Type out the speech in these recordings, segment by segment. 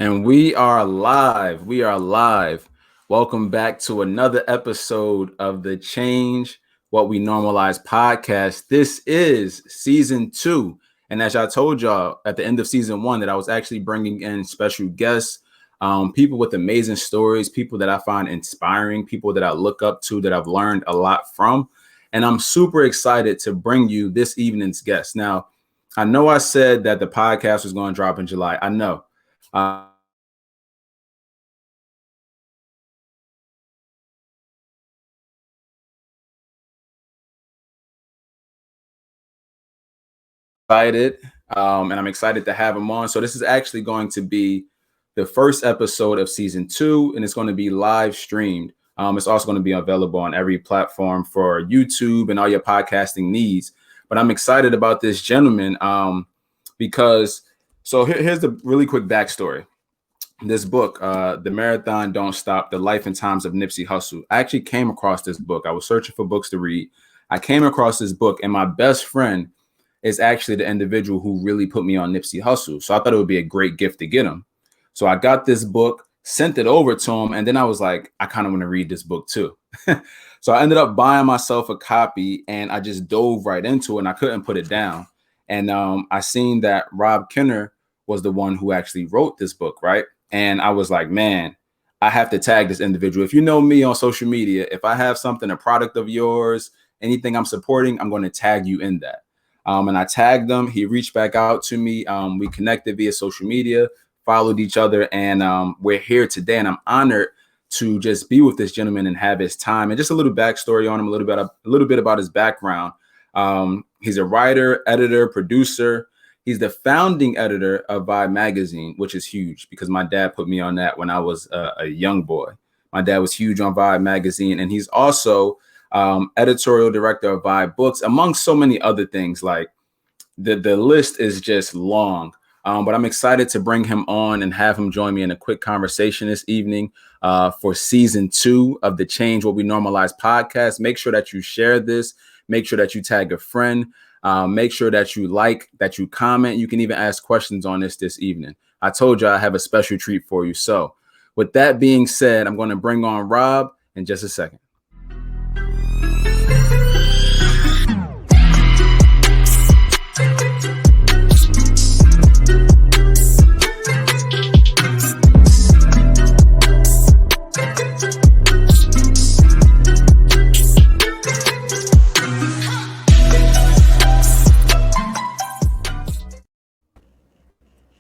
And we are live. We are live. Welcome back to another episode of the Change What We Normalize podcast. This is season 2. And as I told y'all at the end of season 1, that I was actually bringing in special guests, people with amazing stories, people that I find inspiring, people that I look up to, that I've learned a lot from. And I'm super excited to bring you this evening's guest. Now, I know I said that the podcast was going to drop in July. I know. Excited, and I'm excited to have him on. So this is actually going to be the first episode of season 2, and it's going to be live streamed. It's also going to be available on every platform for YouTube and all your podcasting needs. But I'm excited about this gentleman because here's the really quick backstory. This book, The Marathon Don't Stop, The Life and Times of Nipsey Hussle. I actually came across this book. I was searching for books to read. I came across this book, and my best friend is actually the individual who really put me on Nipsey Hussle. So I thought it would be a great gift to get him. So I got this book, sent it over to him, and then I was like, I kind of want to read this book too. So I ended up buying myself a copy, and I just dove right into it, and I couldn't put it down. And I seen that Rob Kenner was the one who actually wrote this book, right? And I was like, man, I have to tag this individual. If you know me on social media, if I have something, a product of yours, anything I'm supporting, I'm going to tag you in that. And I tagged him. He reached back out to me. We connected via social media, followed each other, and we're here today. And I'm honored to just be with this gentleman and have his time. And just a little backstory on him, a little bit about his background. He's a writer, editor, producer. He's the founding editor of Vibe magazine, which is huge because my dad put me on that when I was a young boy. My dad was huge on Vibe magazine, and he's also editorial director of Vibe Books, among so many other things. Like the list is just long. But I'm excited to bring him on and have him join me in a quick conversation this evening for season 2 of the Change What We Normalize podcast. Make sure that you share this. Make sure that you tag a friend. Make sure that you like, that you comment. You can even ask questions on this evening. I told you I have a special treat for you. So with that being said, I'm going to bring on Rob in just a second.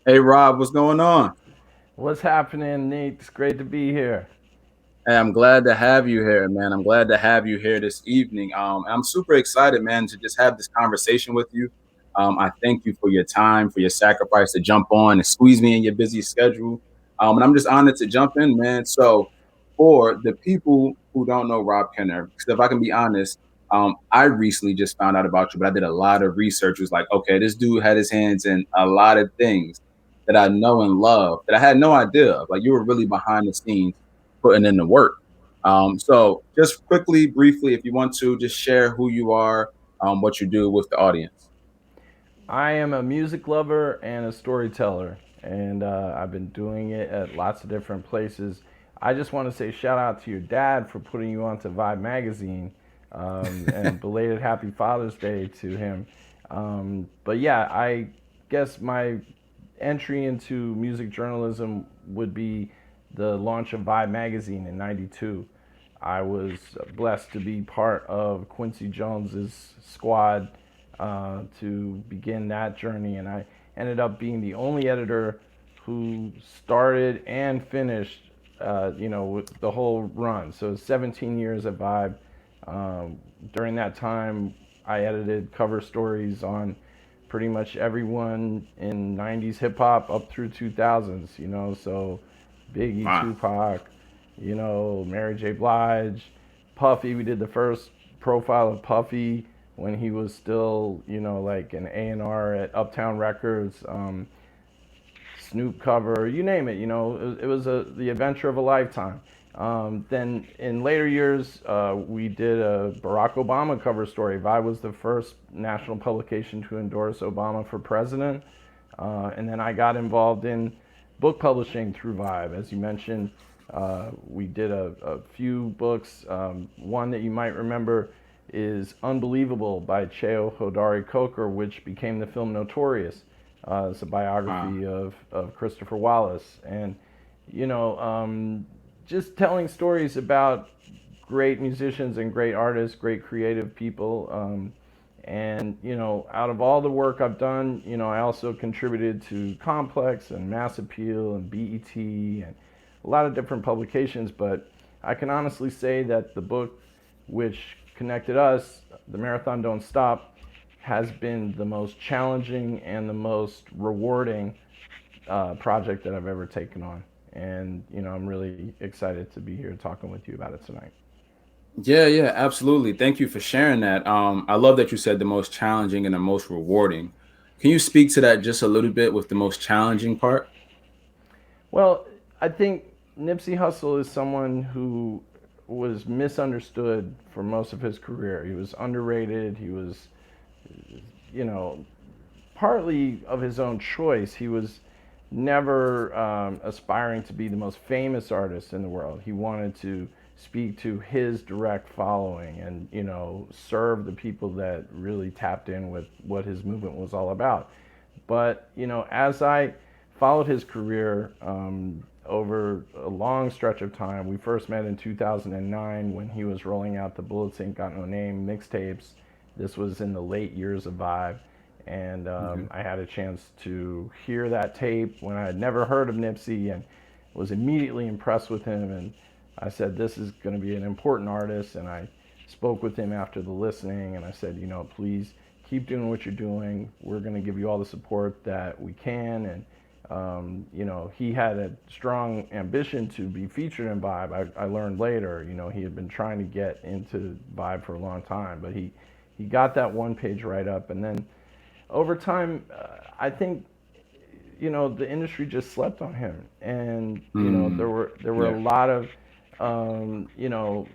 Hey, Rob, what's going on? What's happening, Nate? It's great to be here. Hey, I'm glad to have you here, man. I'm glad to have you here this evening. I'm super excited, man, to just have this conversation with you. I thank you for your time, for your sacrifice to jump on and squeeze me in your busy schedule. And I'm just honored to jump in, man. So, for the people who don't know Rob Kenner, because if I can be honest, I recently just found out about you, but I did a lot of research. It was like, okay, this dude had his hands in a lot of things that I know and love that I had no idea of. Like, you were really behind the scenes putting in the work. So just quickly, briefly, if you want to, just share who you are, what you do with the audience. I am a music lover and a storyteller, and I've been doing it at lots of different places. I just want to say shout out to your dad for putting you onto Vibe magazine, and belated Happy Father's Day to him. But yeah, I guess my entry into music journalism would be the launch of Vibe magazine in '92. I was blessed to be part of Quincy Jones's squad to begin that journey, and I ended up being the only editor who started and finished, with the whole run. So 17 years at Vibe. During that time, I edited cover stories on pretty much everyone in '90s hip hop up through 2000s. So Biggie, Wow. Tupac, Mary J. Blige, Puffy. We did the first profile of Puffy when he was still, like an A&R at Uptown Records. Snoop cover, you name it. It was the adventure of a lifetime. Then in later years, we did a Barack Obama cover story. Vibe was the first national publication to endorse Obama for president. And then I got involved in book publishing through Vibe. As you mentioned, we did a few books. One that you might remember is Unbelievable by Cheo Hodari Coker, which became the film Notorious. It's a biography of Christopher Wallace. And, you know, just telling stories about great musicians and great artists, great creative people. And, you know, out of all the work I've done, you know, I also contributed to Complex and Mass Appeal and BET and a lot of different publications. But I can honestly say that the book which connected us, The Marathon Don't Stop, has been the most challenging and the most rewarding project that I've ever taken on. And, you know, I'm really excited to be here talking with you about it tonight. Yeah, yeah, absolutely. Thank you for sharing that. I love that you said the most challenging and the most rewarding. Can you speak to that just a little bit with the most challenging part? Well, I think Nipsey Hussle is someone who was misunderstood for most of his career. He was underrated. He was, you know, partly of his own choice. He was never aspiring to be the most famous artist in the world. He wanted to speak to his direct following and, you know, serve the people that really tapped in with what his movement was all about. But, you know, as I followed his career over a long stretch of time, we first met in 2009 when he was rolling out the Bullets Ain't Got No Name mixtapes. This was in the late years of Vibe. And I had a chance to hear that tape when I had never heard of Nipsey and was immediately impressed with him. And I said, this is going to be an important artist. And I spoke with him after the listening and I said, you know, please keep doing what you're doing. We're going to give you all the support that we can. And, you know, he had a strong ambition to be featured in Vibe. I learned later, you know, he had been trying to get into Vibe for a long time, but he got that one page write up. And then over time, I think, you know, the industry just slept on him. And, you know, there were Yeah. a lot of, you know,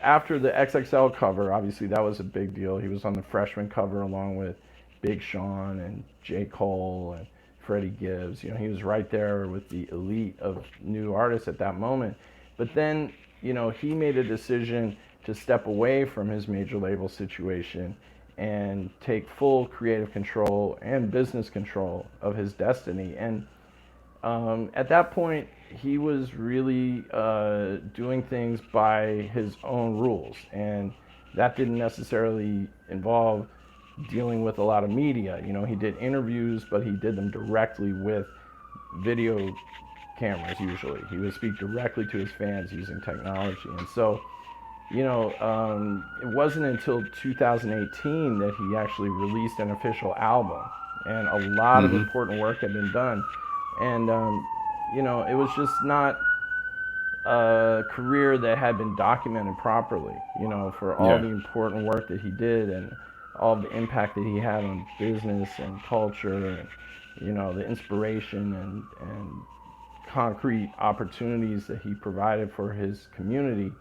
after the XXL cover, obviously that was a big deal. He was on the freshman cover along with Big Sean and J. Cole and Freddie Gibbs. You know, he was right there with the elite of new artists at that moment. But then, you know, he made a decision to step away from his major label situation and take full creative control and business control of his destiny. And at that point, he was really doing things by his own rules, and that didn't necessarily involve dealing with a lot of media. You know, he did interviews, but he did them directly with video cameras usually. He would speak directly to his fans using technology. And so, you know, it wasn't until 2018 that he actually released an official album, and a lot of important work had been done. And, you know, it was just not a career that had been documented properly, you know, for all Yeah. the important work that he did and all the impact that he had on business and culture and, you know, the inspiration and concrete opportunities that he provided for his community.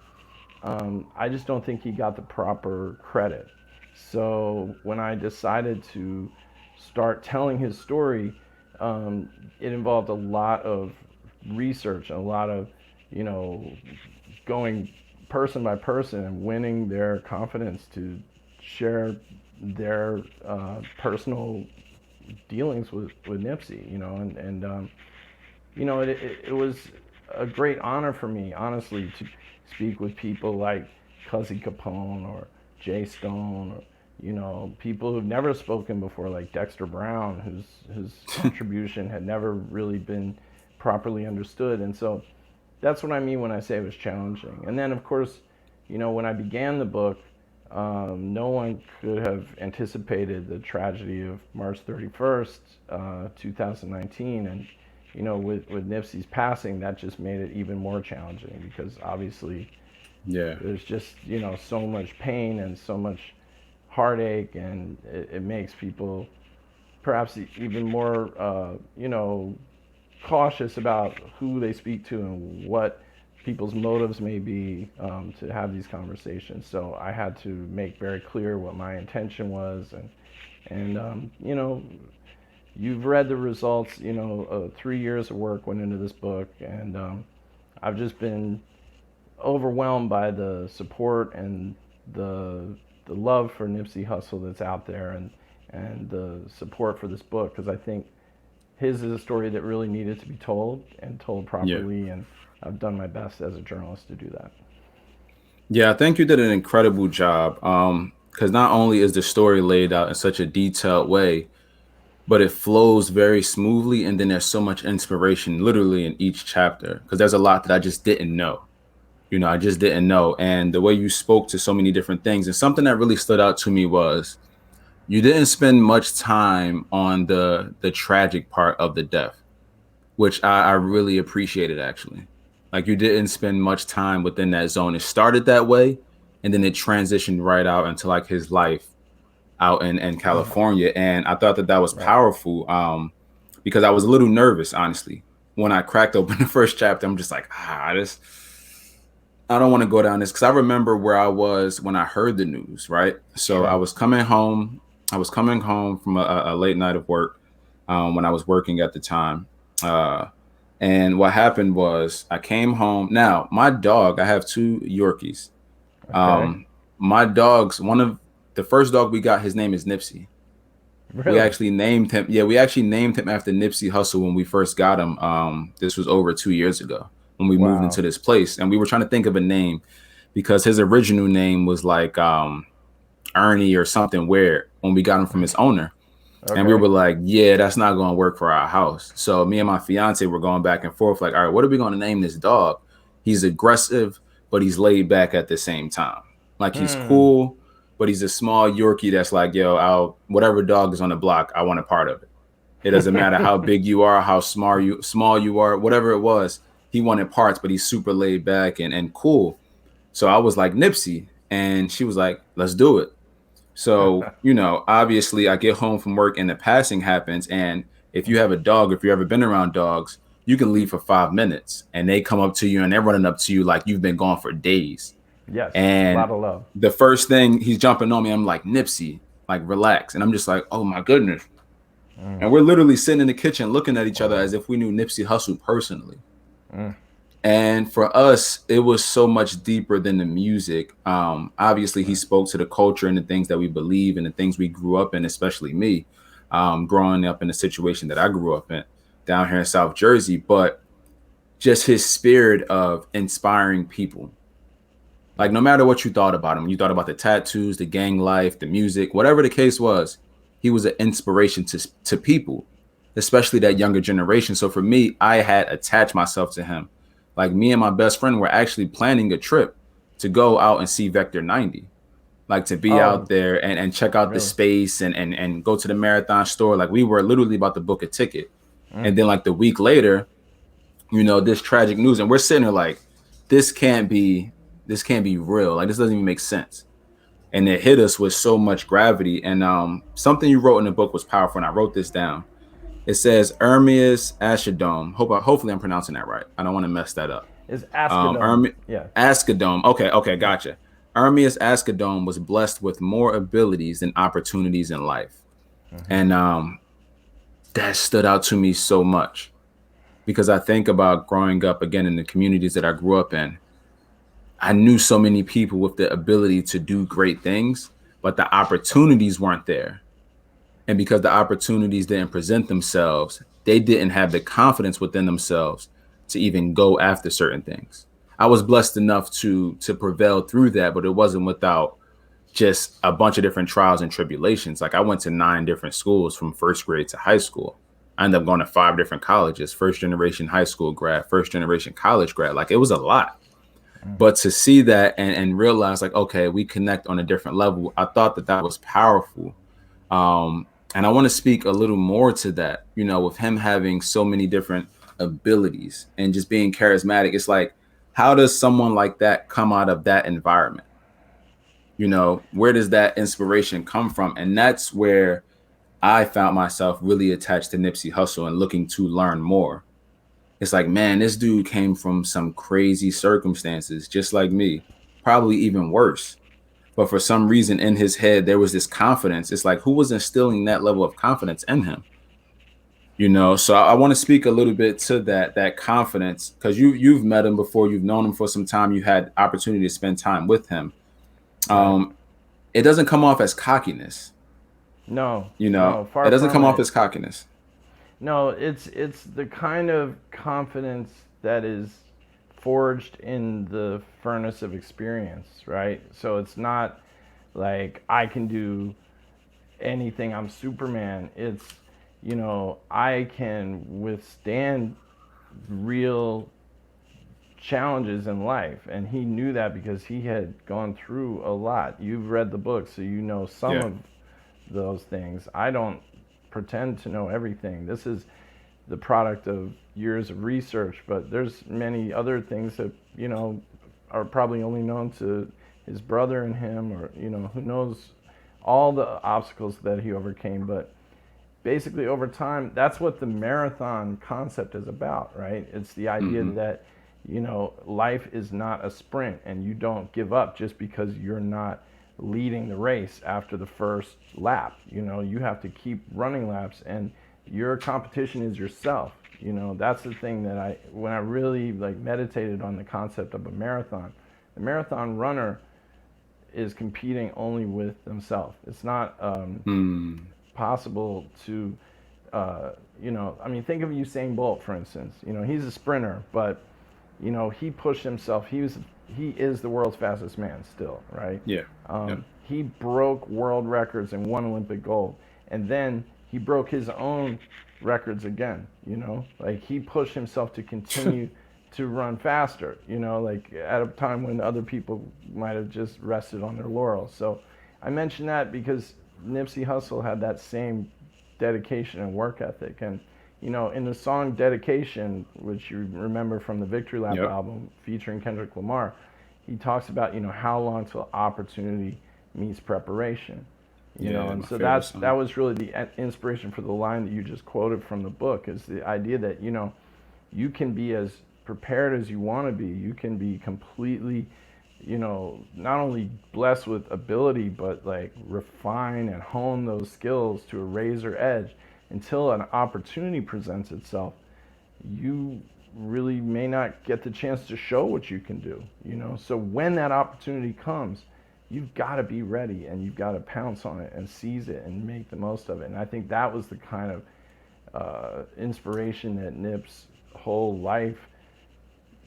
I just don't think he got the proper credit. So when I decided to start telling his story, it involved a lot of research and a lot of, you know, going person by person and winning their confidence to share their personal dealings with Nipsey, you know, and you know, it was a great honor for me, honestly, to speak with people like Cuzzy Capone or Jay Stone or, you know, people who've never spoken before, like Dexter Brown, whose contribution had never really been properly understood. And so that's what I mean when I say it was challenging. And then, of course, you know, when I began the book, no one could have anticipated the tragedy of March 31st, 2019. And, you know, with Nipsey's passing, that just made it even more challenging because obviously Yeah. there's just, you know, so much pain and so much heartache, and it makes people perhaps even more, you know, cautious about who they speak to and what people's motives may be to have these conversations. So I had to make very clear what my intention was, and you know, you've read the results. 3 years of work went into this book, and I've just been overwhelmed by the support and the the love for Nipsey Hussle that's out there, and the support for this book, because I think his is a story that really needed to be told and told Yeah. properly, and I've done my best as a journalist to do that. Yeah, I think you did an incredible job. Because not only is the story laid out in such a detailed way, but it flows very smoothly, and then there's so much inspiration literally in each chapter. Because there's a lot that I just didn't know. I just didn't know. And the way you spoke to so many different things, and something that really stood out to me was you didn't spend much time on the tragic part of the death, which I really appreciated actually. Like you didn't spend much time within that zone. It started that way, and then it transitioned right out into like his life out in California. And I thought that that was Right. powerful, because I was a little nervous, honestly. When I cracked open the first chapter, I'm just like, this, I don't want to go down this, because I remember where I was when I heard the news, right? So I Sure. was coming home. I was coming home from a late night of work, when I was working at the time. Uh, and what happened was I came home. Now, my dog, I have two Yorkies. Okay. Um, my dogs, one of the first dog we got, his name is Nipsey. We Really? actually named him. Yeah, we actually named him after Nipsey Hussle when we first got him. This was over 2 years ago when we moved Wow. into this place, and we were trying to think of a name because his original name was like Ernie or something weird when we got him from his owner. And we Okay. were like, yeah, that's not going to work for our house. So me and my fiance were going back and forth, like, all right, what are we going to name this dog? He's aggressive, but he's laid back at the same time. Like he's Hmm. cool, but he's a small Yorkie that's like, yo, I'll whatever dog is on the block, I want a part of it. It doesn't matter how big you are, how small you are, whatever it was. He wanted parts, but he's super laid back and cool. So I was like Nipsey, and she was like, let's do it. So, obviously I get home from work and the passing happens. And if you have a dog, if you've ever been around dogs, you can leave for 5 minutes and they come up to you and they're running up to you like you've been gone for days. Yes. A And lot of love. the first thing he's jumping on me, I'm like, Nipsey, like relax. And I'm just like, oh my goodness. Mm. And we're literally sitting in the kitchen looking at each other as if we knew Nipsey Hussle personally. Mm. And for us, it was so much deeper than the music. Obviously, he Right. spoke to the culture and the things that we believe and the things we grew up in, especially me, growing up in the situation that I grew up in down here in South Jersey. But just his spirit of inspiring people. Like, no matter what you thought about him, you thought about the tattoos, the gang life, the music, whatever the case was, he was an inspiration to people, especially that younger generation. So for me, I had attached myself to him. Like me and my best friend were actually planning a trip to go out and see Vector 90, like to be Oh, out there and check out the really? space and go to the marathon store. Like we were literally about to book a ticket. Mm. And then like the week later, this tragic news, and we're sitting there like, this can't be this can't be real. Like this doesn't even make sense. And it hit us with so much gravity. And something you wrote in the book was powerful, and I wrote this down. It says Ermias Ashadome. Hopefully I'm pronouncing that right. I don't want to mess that up. Is Askadome? Yeah. Ascadome. Okay, Yeah. gotcha. Ermias Ascadome was blessed with more abilities than opportunities in life. Mm-hmm. And that stood out to me so much because I think about growing up again in the communities that I grew up in. I knew so many people with the ability to do great things, but the opportunities weren't there. And because the opportunities didn't present themselves, they didn't have the confidence within themselves to even go after certain things. I was blessed enough to prevail through that, but it wasn't without just a bunch of different trials and tribulations. Like I went to 9 different schools from first grade to high school. I ended up going to 5 different colleges, first generation high school grad, first generation college grad. Like it was a lot. Mm. But to see that and realize like, okay, we connect on a different level, I thought that that was powerful. And I want to speak a little more to that, with him having so many different abilities and just being charismatic. It's like, how does someone like that come out of that environment? Where does that inspiration come from? And that's where I found myself really attached to Nipsey Hussle and looking to learn more. It's like, man, this dude came from some crazy circumstances, just like me, probably even worse. But for some reason in his head, there was this confidence. It's like, who was instilling that level of confidence in him? So I want to speak a little bit to that confidence, because you've met him before, you've known him for some time, you had opportunity to spend time with him. Right. It doesn't come off as cockiness. No, It no, far doesn't from come off it. as cockiness. No, it's the kind of confidence that is forged in the furnace of experience, right? So it's not like I can do anything, I'm Superman. It's, I can withstand real challenges in life, and he knew that because he had gone through a lot. You've read the book, so you know some Yeah. of those things. I don't pretend to know everything. This is the product of years of research, but there's many other things that, are probably only known to his brother and him, or, who knows all the obstacles that he overcame. But basically, over time, that's what the marathon concept is about, right? It's the idea Hmm. that, life is not a sprint, and you don't give up just because you're not leading the race after the first lap. You have to keep running laps, and your competition is yourself. That's the thing that when I really like meditated on the concept of a marathon, the marathon runner is competing only with themselves. It's not Mm. possible to, I mean, think of Usain Bolt, for instance. He's a sprinter, but, he pushed himself. He is the world's fastest man still, right? Yeah. Yeah. He broke world records and won Olympic gold. And then he broke his own records again, like he pushed himself to continue to run faster, like at a time when other people might have just rested on their laurels. So I mention that because Nipsey Hussle had that same dedication and work ethic. And, in the song Dedication, which you remember from the Victory Lap Yep. album featuring Kendrick Lamar, he talks about, how long till opportunity meets preparation. Yeah. And My so favorite that song. was really the inspiration for the line that you just quoted from the book, is the idea that, you can be as prepared as you want to be. You can be completely, not only blessed with ability, but like refine and hone those skills to a razor edge until an opportunity presents itself. You really may not get the chance to show what you can do, So when that opportunity comes, you've got to be ready, and you've got to pounce on it and seize it and make the most of it. And I think that was the kind of inspiration that Nip's whole life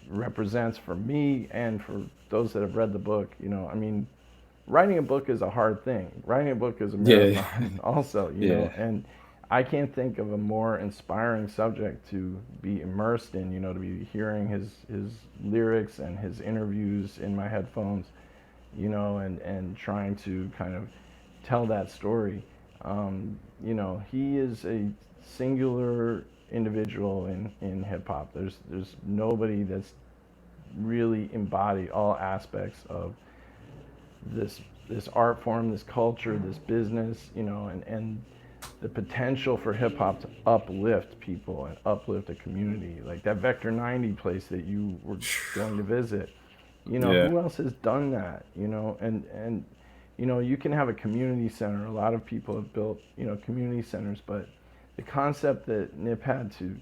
represents for me and for those that have read the book. I mean, writing a book is a hard thing. Writing a book is a Yeah. marathon also, Yeah. and I can't think of a more inspiring subject to be immersed in, to be hearing his lyrics and his interviews in my headphones, and trying to kind of tell that story. He is a singular individual in hip hop. There's nobody that's really embodied all aspects of this art form, this culture, this business, and the potential for hip hop to uplift people and uplift a community. Like that Vector 90 place that you were going to visit. Yeah. Who else has done that? And you can have a community center. A lot of people have built, community centers, but the concept that Nip had to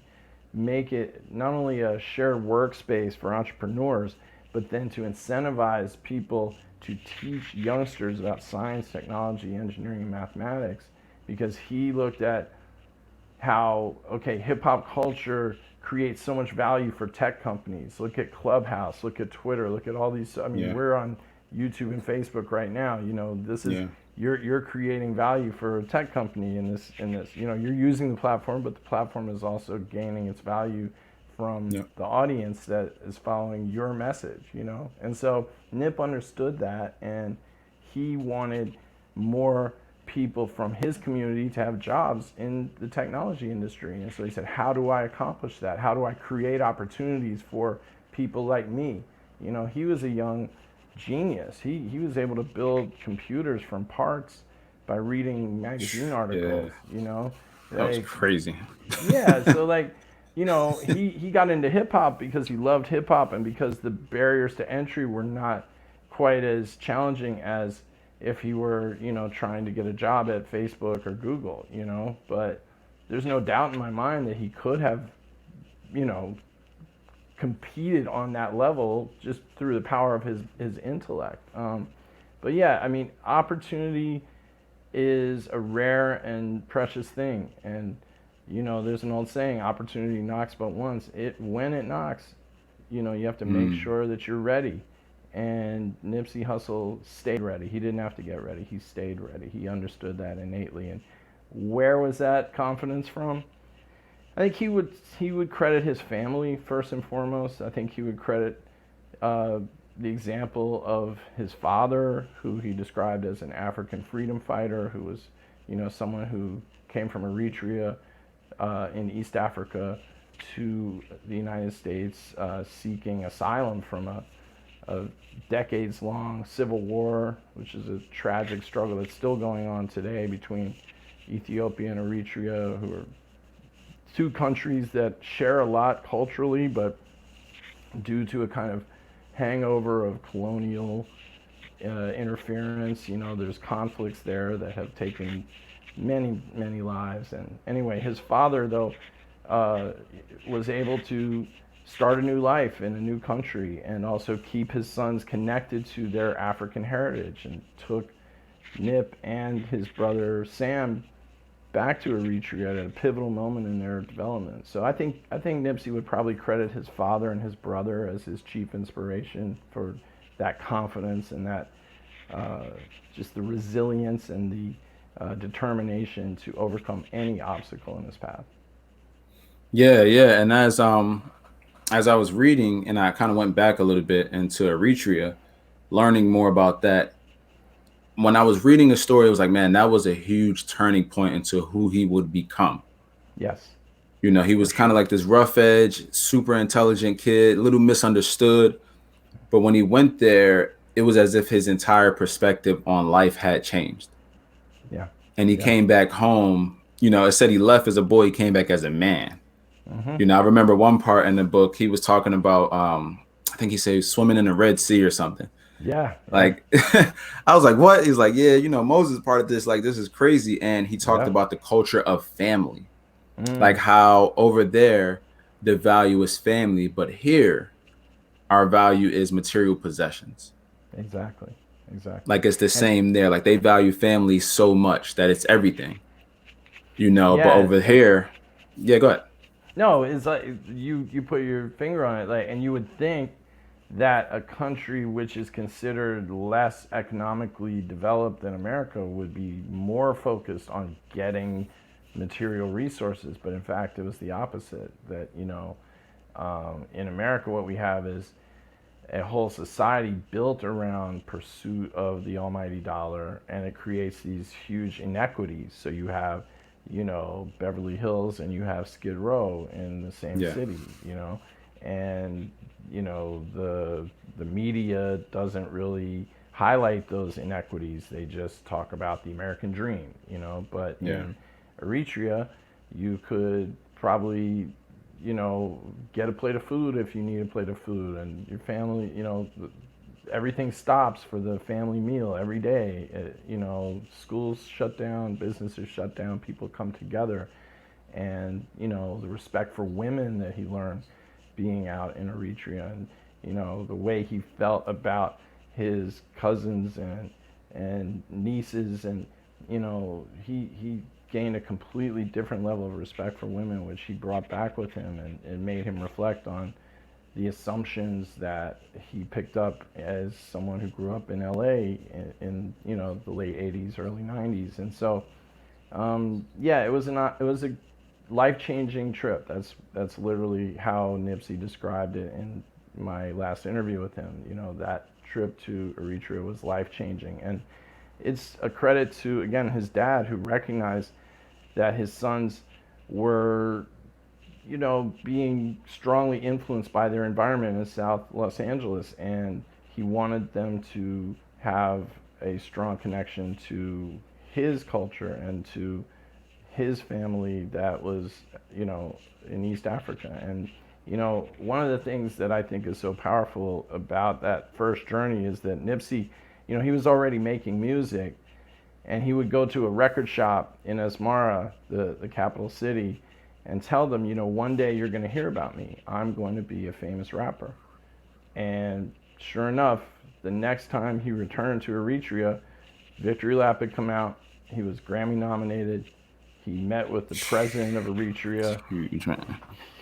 make it not only a shared workspace for entrepreneurs, but then to incentivize people to teach youngsters about science, technology, engineering, and mathematics, because he looked at how, okay, hip hop culture creates so much value for tech companies. Look at Clubhouse, look at Twitter, look at all these. I mean, Yeah. we're on YouTube and Facebook right now. This is Yeah. you're creating value for a tech company in this. You're using the platform, but the platform is also gaining its value from Yeah. the audience that is following your message. And so Nip understood that, and he wanted more people from his community to have jobs in the technology industry. And so he said, how do I accomplish that? How do I create opportunities for people like me? He was a young genius. He was able to build computers from parts by reading magazine Yeah. articles, That was like, crazy. yeah. So like, he got into hip hop because he loved hip hop, and because the barriers to entry were not quite as challenging as if he were, trying to get a job at Facebook or Google, But there's no doubt in my mind that he could have, you know, competed on that level just through the power of his intellect. But yeah, I mean, opportunity is a rare and precious thing. And, you know, there's an old saying, opportunity knocks but once. When it knocks, you know, you have to make sure that you're ready. And Nipsey Hussle stayed ready. He didn't have to get ready. He stayed ready. He understood that innately. And where was that confidence from? I think he would credit his family first and foremost. I think he would credit the example of his father, who he described as an African freedom fighter, who was, you know, someone who came from Eritrea in East Africa to the United States seeking asylum from a decades-long civil war, which is a tragic struggle that's still going on today between Ethiopia and Eritrea, who are two countries that share a lot culturally, but due to a kind of hangover of colonial interference, you know, there's conflicts there that have taken many lives. And anyway, his father, though, was able to start a new life in a new country and also keep his sons connected to their African heritage, and took Nip and his brother Sam back to Eritrea at a pivotal moment in their development. So I think Nipsey would probably credit his father and his brother as his chief inspiration for that confidence and that just the resilience and the determination to overcome any obstacle in his path. Yeah, and as I was reading, and I kind of went back a little bit into Eritrea, learning more about that. When I was reading the story, it was like, man, that was a huge turning point into who he would become. Yes. You know, he was kind of like this rough edge, super intelligent kid, a little misunderstood. But when he went there, it was as if his entire perspective on life had changed. Yeah. And he came back home. You know, it said he left as a boy, he came back as a man. You know, I remember one part in the book, he was talking about, I think he said swimming in the Red Sea or something. Yeah. Like, I was like, what? He's like, yeah, you know, Moses is part of this. Like, this is crazy. And he talked about the culture of family, like how over there, the value is family, but here, our value is material possessions. Exactly. Like, it's the same there. Like, they value family so much that it's everything, you know, but over here, yeah, go ahead. No, it's like you put your finger on it, like, and you would think that a country which is considered less economically developed than America would be more focused on getting material resources, but in fact it was the opposite. That, you know, in America what we have is a whole society built around pursuit of the almighty dollar, and it creates these huge inequities. So you have, you know, Beverly Hills and you have Skid Row in the same city, you know, and, you know, the media doesn't really highlight those inequities. They just talk about the American dream, you know. But in Eritrea, you could probably, you know, get a plate of food if you need a plate of food, and your family, you know, everything stops for the family meal every day. You know, schools shut down, businesses shut down, people come together. And, you know, the respect for women that he learned being out in Eritrea, and, you know, the way he felt about his cousins and nieces, and, you know, he gained a completely different level of respect for women, which he brought back with him, and made him reflect on the assumptions that he picked up as someone who grew up in LA in you know, the late 80s, early 90s. And so, yeah, it was a life-changing trip. That's literally how Nipsey described it in my last interview with him. You know, that trip to Eritrea was life-changing. And it's a credit to, again, his dad, who recognized that his sons were, you know, being strongly influenced by their environment in South Los Angeles, and he wanted them to have a strong connection to his culture and to his family that was, you know, in East Africa. And, you know, one of the things that I think is so powerful about that first journey is that Nipsey, you know, he was already making music, And he would go to a record shop in Asmara, the capital city, and tell them, one day you're going to hear about me. I'm going to be a famous rapper. And sure enough, the next time he returned to Eritrea, Victory Lap had come out. He was Grammy nominated. He met with the president of Eritrea.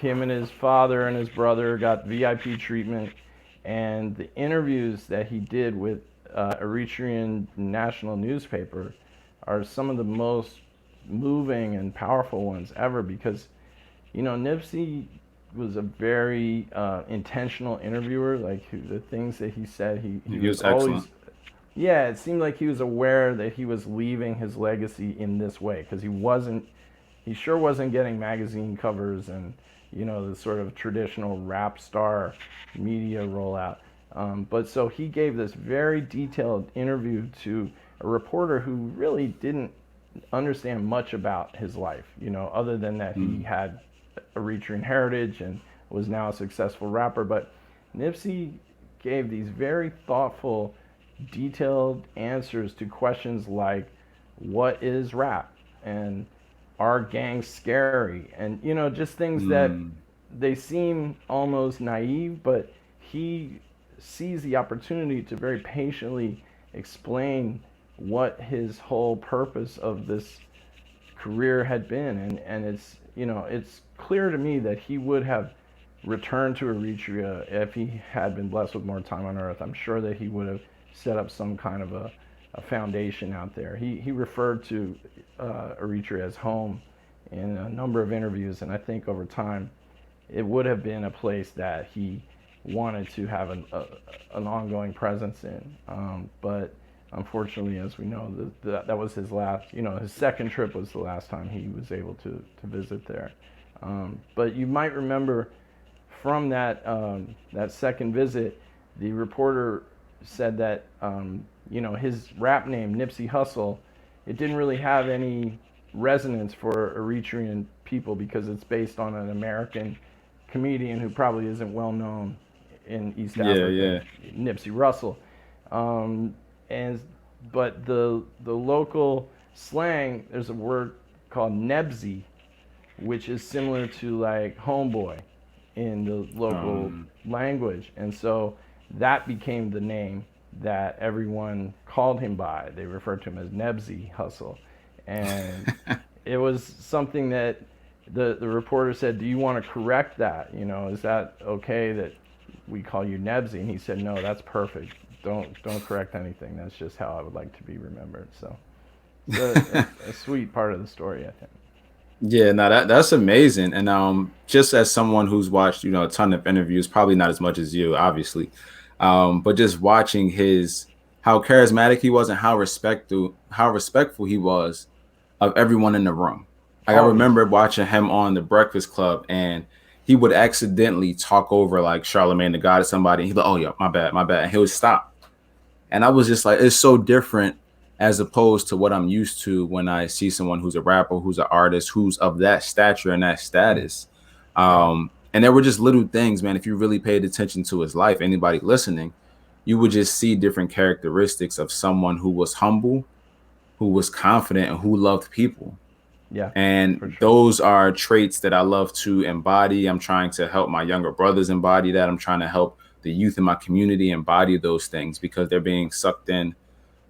Him and his father and his brother got VIP treatment. And the interviews that he did with Eritrean national newspaper are some of the most moving and powerful ones ever, because Nipsey was a very intentional interviewer. Like the things that he said, he was always, yeah, it seemed like he was aware that he was leaving his legacy in this way, because he sure wasn't getting magazine covers and the sort of traditional rap star media rollout. But so he gave this very detailed interview to a reporter who really didn't understand much about his life, other than that he had Eritrean heritage and was now a successful rapper. But Nipsey gave these very thoughtful, detailed answers to questions like, what is rap? And are gangs scary? And, just things that they seem almost naive, but he sees the opportunity to very patiently explain what his whole purpose of this career had been. And it's clear to me that he would have returned to Eritrea if he had been blessed with more time on earth. I'm sure that he would have set up some kind of a foundation out there. He referred to Eritrea as home in a number of interviews, and I think over time it would have been a place that he wanted to have an ongoing presence in. But unfortunately, as we know, that was his last, his second trip was the last time he was able to visit there. But you might remember from that second visit, the reporter said that his rap name, Nipsey Hussle, it didn't really have any resonance for Eritrean people because it's based on an American comedian who probably isn't well known in East Africa, Nipsey Russell. But the local slang, there's a word called Nebsy, which is similar to like homeboy in the local language. And so that became the name that everyone called him by. They referred to him as Nebsy Hussle. And it was something that the reporter said, do you want to correct that? Is that okay that we call you Nebsy? And he said, no, that's perfect. Don't correct anything. That's just how I would like to be remembered. So it's a sweet part of the story, I think. Yeah, no, that's amazing. And just as someone who's watched, a ton of interviews, probably not as much as you, obviously, but just watching how charismatic he was and how respectful he was of everyone in the room. Like, I remember watching him on The Breakfast Club, and he would accidentally talk over like Charlemagne the God to somebody. And he'd be like, oh yeah, my bad. And he would stop. And I was just like, it's so different as opposed to what I'm used to when I see someone who's a rapper, who's an artist, who's of that stature and that status. And there were just little things, man. If you really paid attention to his life, anybody listening, you would just see different characteristics of someone who was humble, who was confident, and who loved people. Yeah. And those are traits that I love to embody. I'm trying to help my younger brothers embody that. I'm trying to help the youth in my community embody those things because they're being sucked in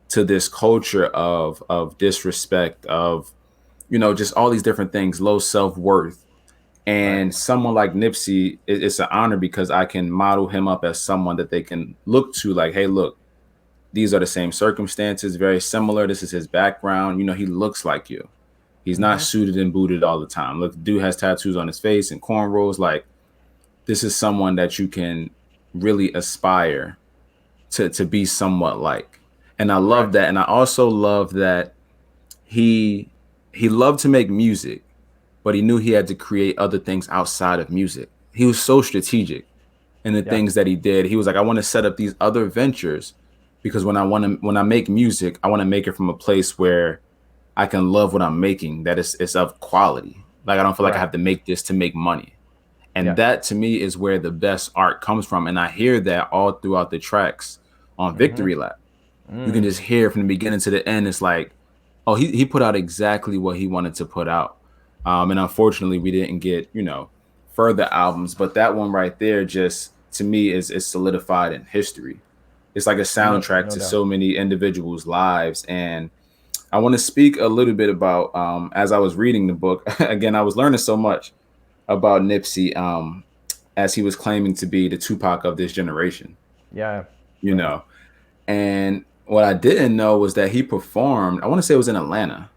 to this culture of disrespect, of, just all these different things, low self-worth. And someone like Nipsey, it's an honor because I can model him up as someone that they can look to like, hey, look, these are the same circumstances, very similar. This is his background. He looks like you. He's not suited and booted all the time. Look, the dude has tattoos on his face and cornrows. Like, this is someone that you can really aspire to be somewhat like. And I love that. And I also love that he loved to make music, but he knew he had to create other things outside of music. He was so strategic in the things that he did. He was like, I want to set up these other ventures because when I make music, I want to make it from a place where I can love what I'm making, that it's of quality. Like, I don't feel like I have to make this to make money. And that to me is where the best art comes from. And I hear that all throughout the tracks on Victory Lap. You can just hear from the beginning to the end. It's like Oh, he put out exactly what he wanted to put out. And unfortunately, we didn't get, further albums. But that one right there, just to me, is solidified in history. It's like a No, soundtrack no to doubt. so many individuals' lives. And I want to speak a little bit about, as I was reading the book, again, I was learning so much about Nipsey, as he was claiming to be the Tupac of this generation, Yeah, you right. know. And what I didn't know was that he performed, I want to say it was in Atlanta.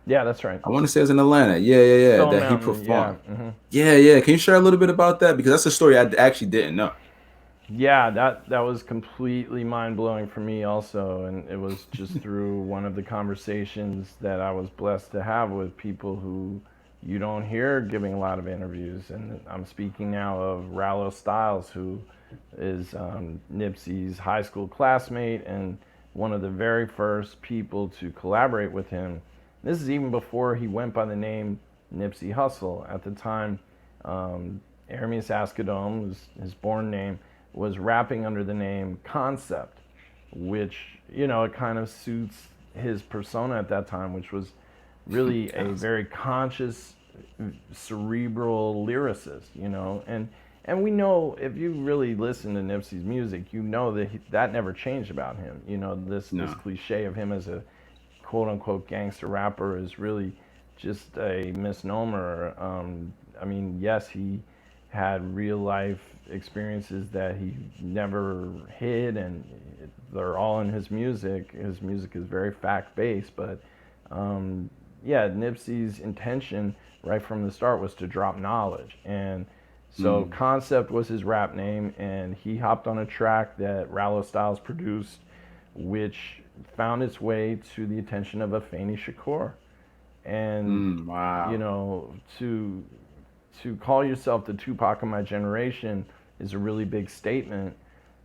Yeah, that's right. I want to say it was in Atlanta. Yeah, yeah, yeah. Stone That he Mountain. Yeah. performed. Yeah, yeah. Can you share a little bit about that? Because that's a story I actually didn't know. Yeah, that was completely mind blowing for me also, and it was just through one of the conversations that I was blessed to have with people who you don't hear giving a lot of interviews. And I'm speaking now of Rallo Stiles, who is Nipsey's high school classmate and one of the very first people to collaborate with him. This is even before he went by the name Nipsey Hussle. At the time, Aramis Ascadome was his born name, was rapping under the name Concept, which, it kind of suits his persona at that time, which was really a very conscious, cerebral lyricist, and we know, if you really listen to Nipsey's music, you know that that never changed about him. This No. cliche of him as a quote unquote gangster rapper is really just a misnomer. I mean, yes, he had real life experiences that he never hid, and they're all in his music. His music is very fact based, but yeah, Nipsey's intention right from the start was to drop knowledge. And so Mm. Concept was his rap name, and he hopped on a track that Rallo Styles produced, which found its way to the attention of Afeni Shakur. And Mm. you Wow. know, to call yourself the Tupac of my generation is a really big statement.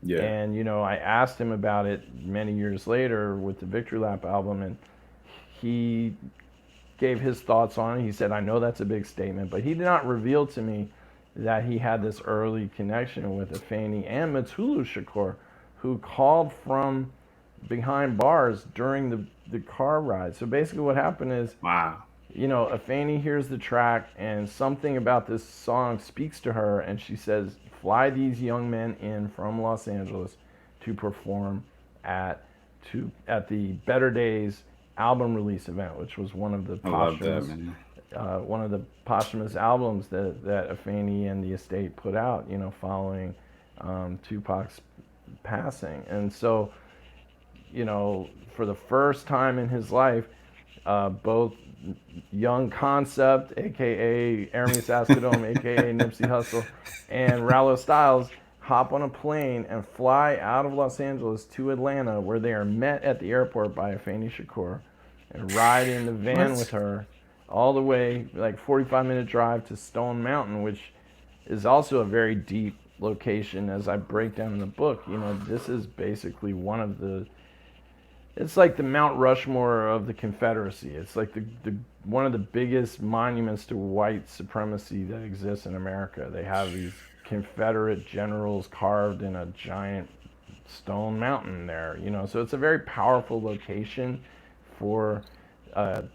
Yeah. And I asked him about it many years later with the Victory Lap album, and he gave his thoughts on it. He said, I know that's a big statement, but he did not reveal to me that he had this early connection with Afeni and Matulu Shakur, who called from behind bars during the car ride. So basically, what happened is, Wow. Afeni hears the track, and something about this song speaks to her, and she says, fly these young men in from Los Angeles to perform at at the Better Days album release event, which was I love that, man. one of the posthumous albums that Afeni and the estate put out, following Tupac's passing. And so, for the first time in his life, both Young Concept, aka Aramis Ascadome, aka Nipsey Hussle, and Rallo Styles hop on a plane and fly out of Los Angeles to Atlanta, where they are met at the airport by Afeni Shakur, and ride in the van with What? her all the way, like 45-minute drive to Stone Mountain, which is also a very deep location. As I break down in the book, this is basically it's like the Mount Rushmore of the Confederacy. It's like the one of the biggest monuments to white supremacy that exists in America. They have these Confederate generals carved in a giant stone mountain there, So it's a very powerful location for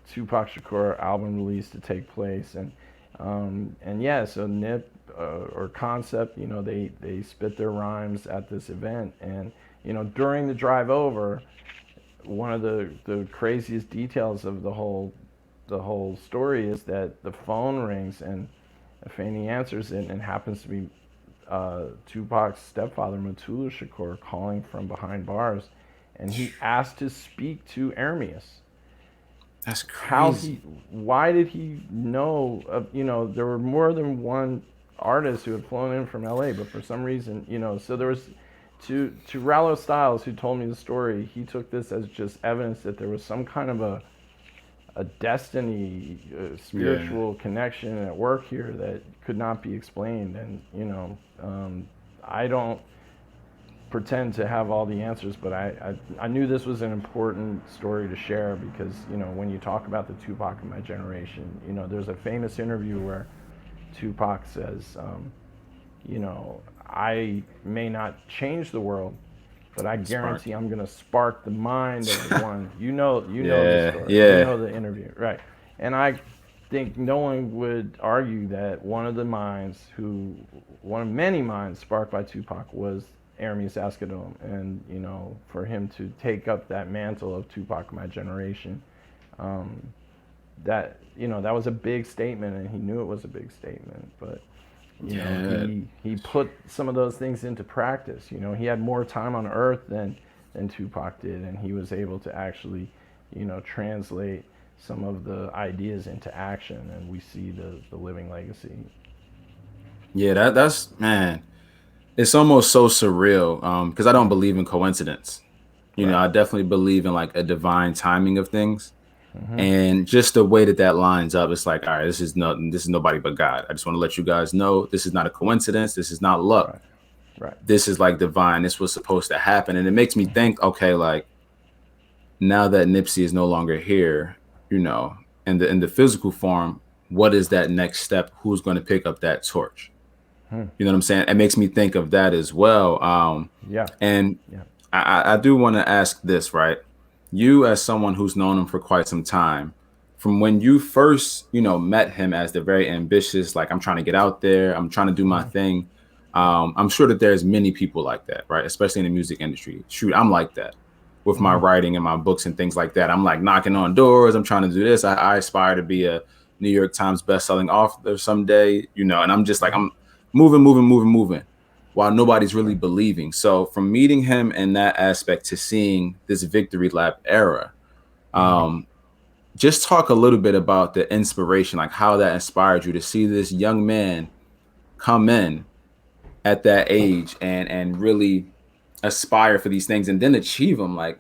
Tupac Shakur album release to take place, and yeah, so Nip or Concept, they spit their rhymes at this event, and during the drive over, one of the craziest details of the whole story is that the phone rings, and Afeni answers it, and happens to be Tupac's stepfather, Matulu Shakur, calling from behind bars, and he asked to speak to Ermias. That's How he, crazy. why did he know? There were more than one artist who had flown in from LA, but for some reason, so there was to Rallo Styles, who told me the story. He took this as just evidence that there was some kind of a destiny, Yeah. spiritual connection at work here that could not be explained. And I don't pretend to have all the answers, but I knew this was an important story to share because when you talk about the Tupac of my generation, there's a famous interview where Tupac says, I may not change the world, but I Spark. guarantee I'm gonna spark the mind of the one. You know the Yeah, story. You yeah, know the interview, right? And I think no one would argue that one of many minds sparked by Tupac was Aramis Ascadome, and for him to take up that mantle of Tupac, my generation, um, that was a big statement, and he knew it was a big statement, but yeah. he put some of those things into practice. He had more time on Earth than Tupac did, and he was able to actually, translate some of the ideas into action, and we see the living legacy. Yeah, that's man. It's almost so surreal. Because I don't believe in coincidence. Right. I definitely believe in like a divine timing of things. Mm-hmm. And just the way that lines up, it's like, all right, this is nothing. This is nobody but God. I just want to let you guys know this is not a coincidence. This is not luck. Right. Right. This is like divine. This was supposed to happen. And it makes me Mm-hmm. think, okay, like now that Nipsey is no longer here, in the physical form, what is that next step? Who's going to pick up that torch? Hmm. You know what I'm saying? It makes me think of that as well. Yeah. And Yeah. I do want to ask this, right? You, as someone who's known him for quite some time, from when you first, met him as the very ambitious, like I'm trying to get out there, I'm trying to do my Mm-hmm. thing. Right. I'm sure that there's many people like that, right? Especially in the music industry. Shoot, I'm like that with my Mm-hmm. writing and my books and things like that. I'm like knocking on doors. I'm trying to do this. I aspire to be a New York Times best-selling author someday, and I'm just like, Mm-hmm. I'm moving, moving, moving, moving while nobody's really Right. believing. So from meeting him in that aspect to seeing this victory lap era, Mm-hmm. um, just talk a little bit about the inspiration, like how that inspired you to see this young man come in at that age and really aspire for these things and then achieve them. Like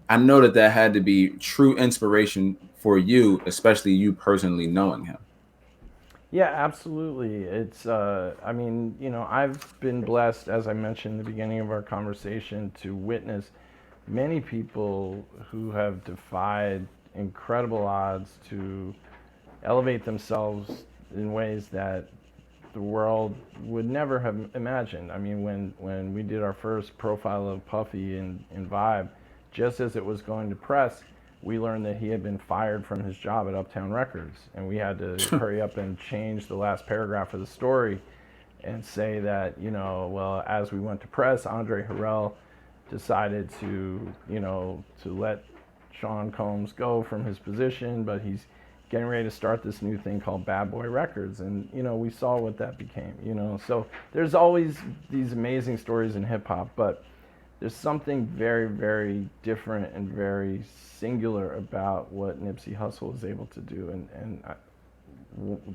I know that had to be true inspiration for you, especially you personally knowing him. Yeah, absolutely. I mean, I've been blessed, as I mentioned in the beginning of our conversation, to witness many people who have defied incredible odds to elevate themselves in ways that the world would never have imagined. I mean, when we did our first profile of Puffy in Vibe, just as it was going to press, we learned that he had been fired from his job at Uptown Records, and we had to hurry up and change the last paragraph of the story and say that, well, as we went to press, Andre Harrell decided to let Sean Combs go from his position, but he's getting ready to start this new thing called Bad Boy Records, and we saw what that became. So there's always these amazing stories in hip hop, but there's something very, very different and very singular about what Nipsey Hussle is able to do,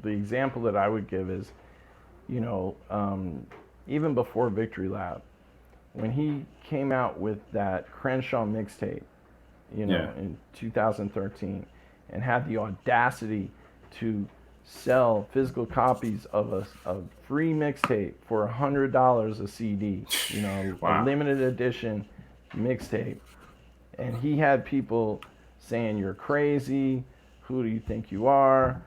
the example that I would give is, you know, um, even before Victory Lap, when he came out with that Crenshaw mixtape, Yeah. in 2013, and had the audacity to sell physical copies of a free mixtape for $100 a CD, a Wow. limited edition mixtape, and he had people saying you're crazy, who do you think you are,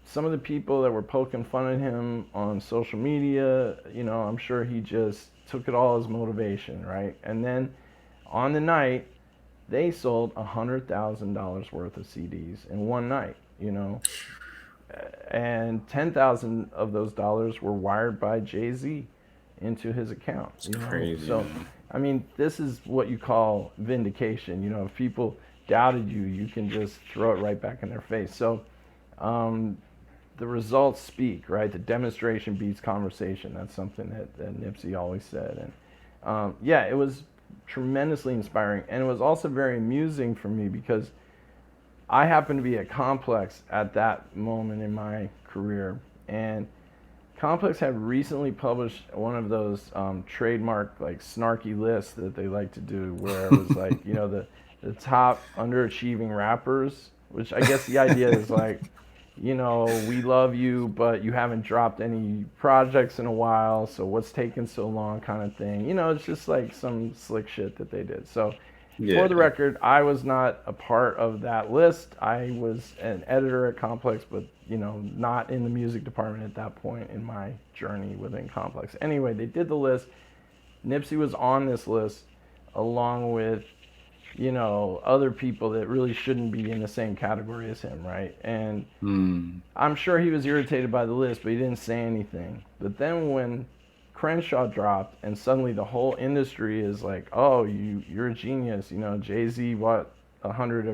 some of the people that were poking fun at him on social media, I'm sure he just took it all as motivation, right? And then on the night, they sold $100,000 worth of CDs in one night, and 10,000 of those dollars were wired by Jay-Z into his account, It's crazy, So, man. I mean, this is what you call vindication. If people doubted you, you can just throw it right back in their face. So, um, the results speak, right? The demonstration beats conversation. That's something that Nipsey always said. And yeah, it was tremendously inspiring. And it was also very amusing for me because I happened to be at Complex at that moment in my career. And Complex had recently published one of those trademark, like, snarky lists that they like to do, where it was like, the top underachieving rappers, which I guess the idea is like, we love you, but you haven't dropped any projects in a while, so what's taking so long, kind of thing. It's just like some slick shit that they did. So, for the Yeah. record, I was not a part of that list. I was an editor at Complex, but not in the music department at that point in my journey within Complex. Anyway, they did the list. Nipsey was on this list along with, you know, other people that really shouldn't be in the same category as him, right? And I'm sure he was irritated by the list, but he didn't say anything. But then when Crenshaw dropped, and suddenly the whole industry is like, "Oh, you're a genius," you know, Jay-Z bought 100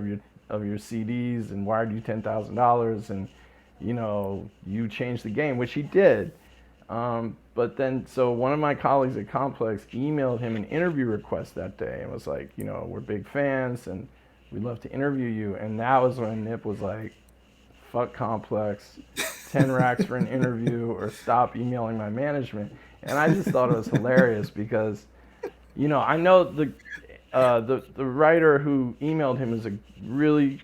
of your CDs and wired you $10,000, and you know, you changed the game, which he did. But then, so one of my colleagues at Complex emailed him an interview request that day and was like, you know, we're big fans and we'd love to interview you. And that was when Nip was like, fuck Complex, 10 racks for an interview, or stop emailing my management. And I just thought it was hilarious because, you know, I know the writer who emailed him is a really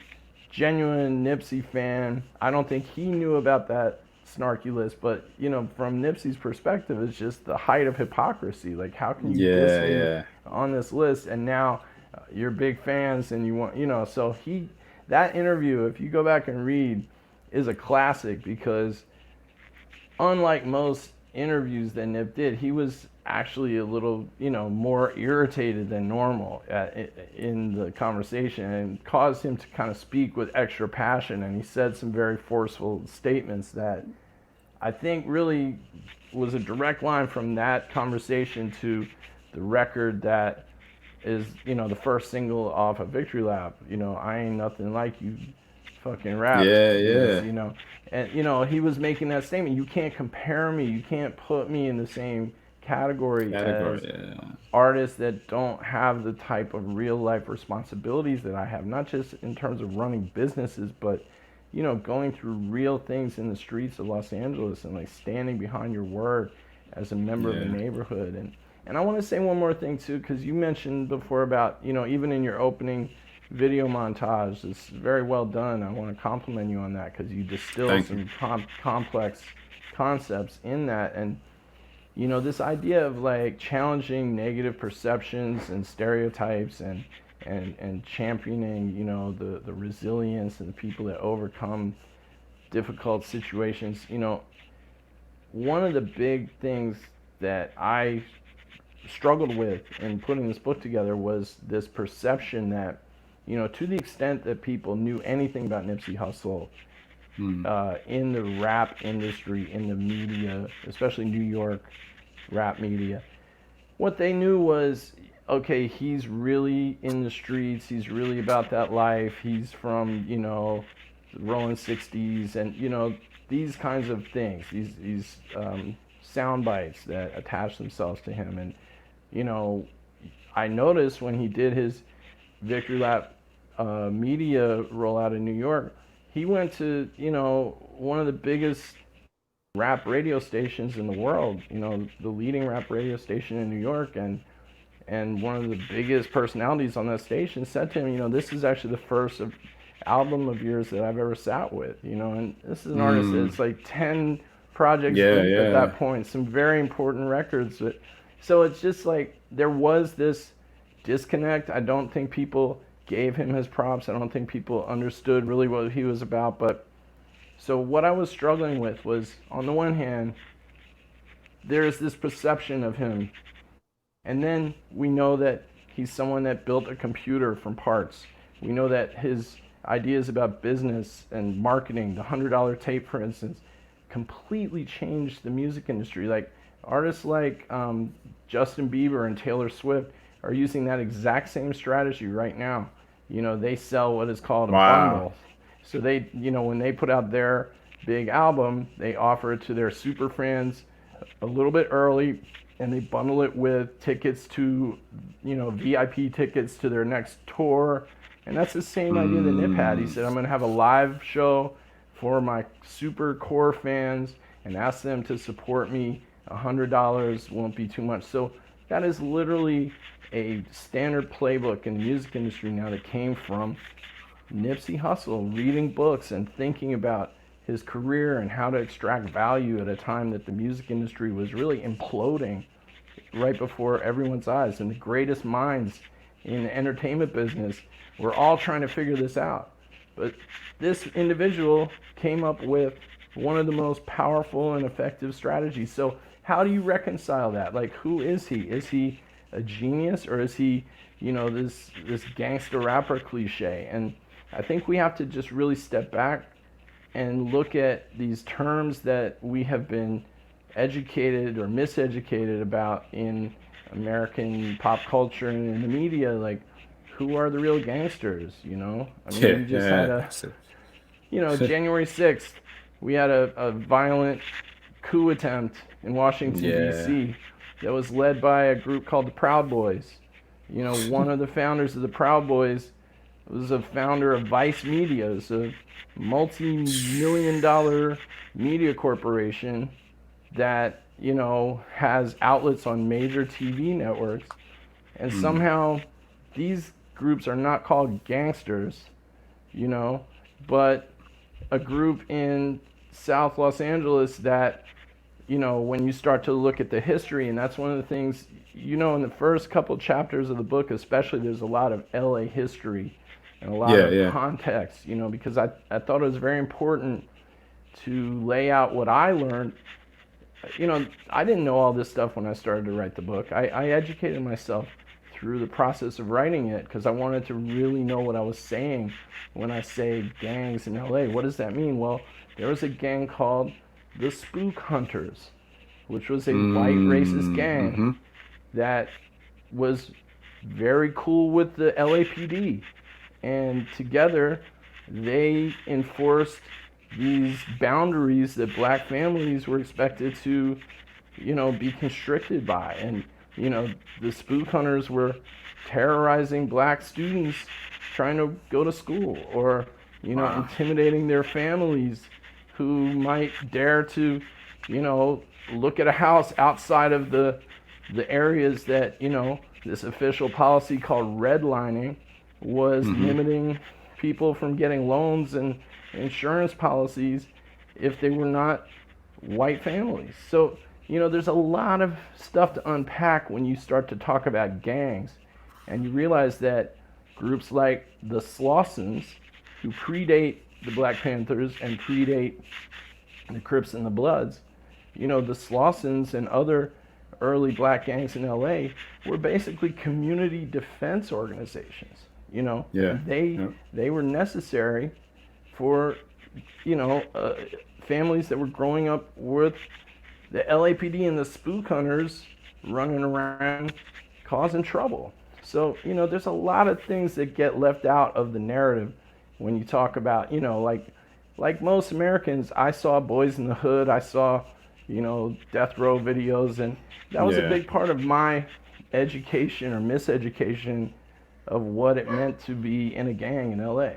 genuine Nipsey fan. I don't think he knew about that snarky list, but you know, from Nipsey's perspective, it's just the height of hypocrisy. Like, how can you diss me on this list, and now you're big fans and you want, you know? So that interview, if you go back and read, is a classic because unlike most interviews that Nip did, he was actually a little, you know, more irritated than normal in the conversation, and caused him to kind of speak with extra passion. And he said some very forceful statements that I think really was a direct line from that conversation to the record that is, you know, the first single off of Victory Lap. You know, I ain't nothing like you fucking rap. You know, and you know, he was making that statement. You can't compare me. You can't put me in the same category as artists that don't have the type of real life responsibilities that I have, not just in terms of running businesses, but you know, going through real things in the streets of Los Angeles and like standing behind your word as a member of the neighborhood. And I want to say one more thing too, because you mentioned before about, you know, even in your opening video montage, it's very well done. I want to compliment you on that because you distill some complex concepts in that. And you know, this idea of like challenging negative perceptions and stereotypes and championing, you know, the resilience and the people that overcome difficult situations. You know, one of the big things that I struggled with in putting this book together was this perception that, you know, to the extent that people knew anything about Nipsey Hussle in the rap industry, in the media, especially New York rap media, what they knew was, okay, he's really in the streets, he's really about that life, he's from, you know, the Rolling 60s, and, you know, these kinds of things, these sound bites that attach themselves to him. And, you know, I noticed when he did his Victory Lap media rollout in New York, he went to, you know, one of the biggest rap radio stations in the world, you know, the leading rap radio station in New York, and one of the biggest personalities on that station said to him, you know, this is actually the first album of yours that I've ever sat with, you know, and this is an artist that's like 10 projects at that point, some very important records. So it's just like there was this disconnect. I don't think people gave him his props. I don't think people understood really what he was about. But so what I was struggling with was, on the one hand, there's this perception of him, and then we know that he's someone that built a computer from parts. We know that his ideas about business and marketing, the $100 tape, for instance, completely changed the music industry. Like artists like Justin Bieber and Taylor Swift are using that exact same strategy right now. You know, they sell what is called a bundle. So they, you know, when they put out their big album, they offer it to their super fans a little bit early, and they bundle it with tickets to, you know, VIP tickets to their next tour. And that's the same idea that Nip had. He said, I'm going to have a live show for my super core fans and ask them to support me. $100 won't be too much. So that is literally a standard playbook in the music industry now that came from Nipsey Hussle reading books and thinking about his career and how to extract value at a time that the music industry was really imploding right before everyone's eyes. And the greatest minds in the entertainment business were all trying to figure this out. But this individual came up with one of the most powerful and effective strategies. So how do you reconcile that? Like, who is he? Is he a genius, or is he, this gangster rapper cliche? And I think we have to just really step back and look at these terms that we have been educated or miseducated about in American pop culture and in the media. Like, who are the real gangsters? I mean, Yeah, you just had yeah. January 6th, we had a violent coup attempt in Washington, Yeah. D.C. that was led by a group called the Proud Boys. One of the founders of the Proud Boys was a founder of Vice Media. It's a multi-million-dollar media corporation that, has outlets on major TV networks. And somehow these groups are not called gangsters, but a group in South Los Angeles that, when you start to look at the history, and that's one of the things, in the first couple chapters of the book, especially, there's a lot of LA history and a lot Yeah, of yeah. context, because I thought it was very important to lay out what I learned. I didn't know all this stuff when I started to write the book. I educated myself through the process of writing it because I wanted to really know what I was saying when I say gangs in LA. What does that mean? Well, there was a gang called the Spook Hunters, which was a white racist gang Mm-hmm. that was very cool with the LAPD. And together, they enforced these boundaries that black families were expected to, be constricted by. And, the spook hunters were terrorizing black students trying to go to school, or, Wow. intimidating their families who might dare to, look at a house outside of the areas that, this official policy called redlining was Mm-hmm. limiting people from getting loans and insurance policies if they were not white families. So, there's a lot of stuff to unpack when you start to talk about gangs. And you realize that groups like the Slawsons, who predate the Black Panthers and predate the Crips and the Bloods, the Slawsons and other early black gangs in LA were basically community defense organizations. Yeah. And they Yep. they were necessary for families that were growing up with the LAPD and the spook hunters running around causing trouble. So, there's a lot of things that get left out of the narrative when you talk about, like most Americans, I saw Boys in the Hood, I saw, death row videos, and that was a Yeah. big part of my education or miseducation of what it meant to be in a gang in LA.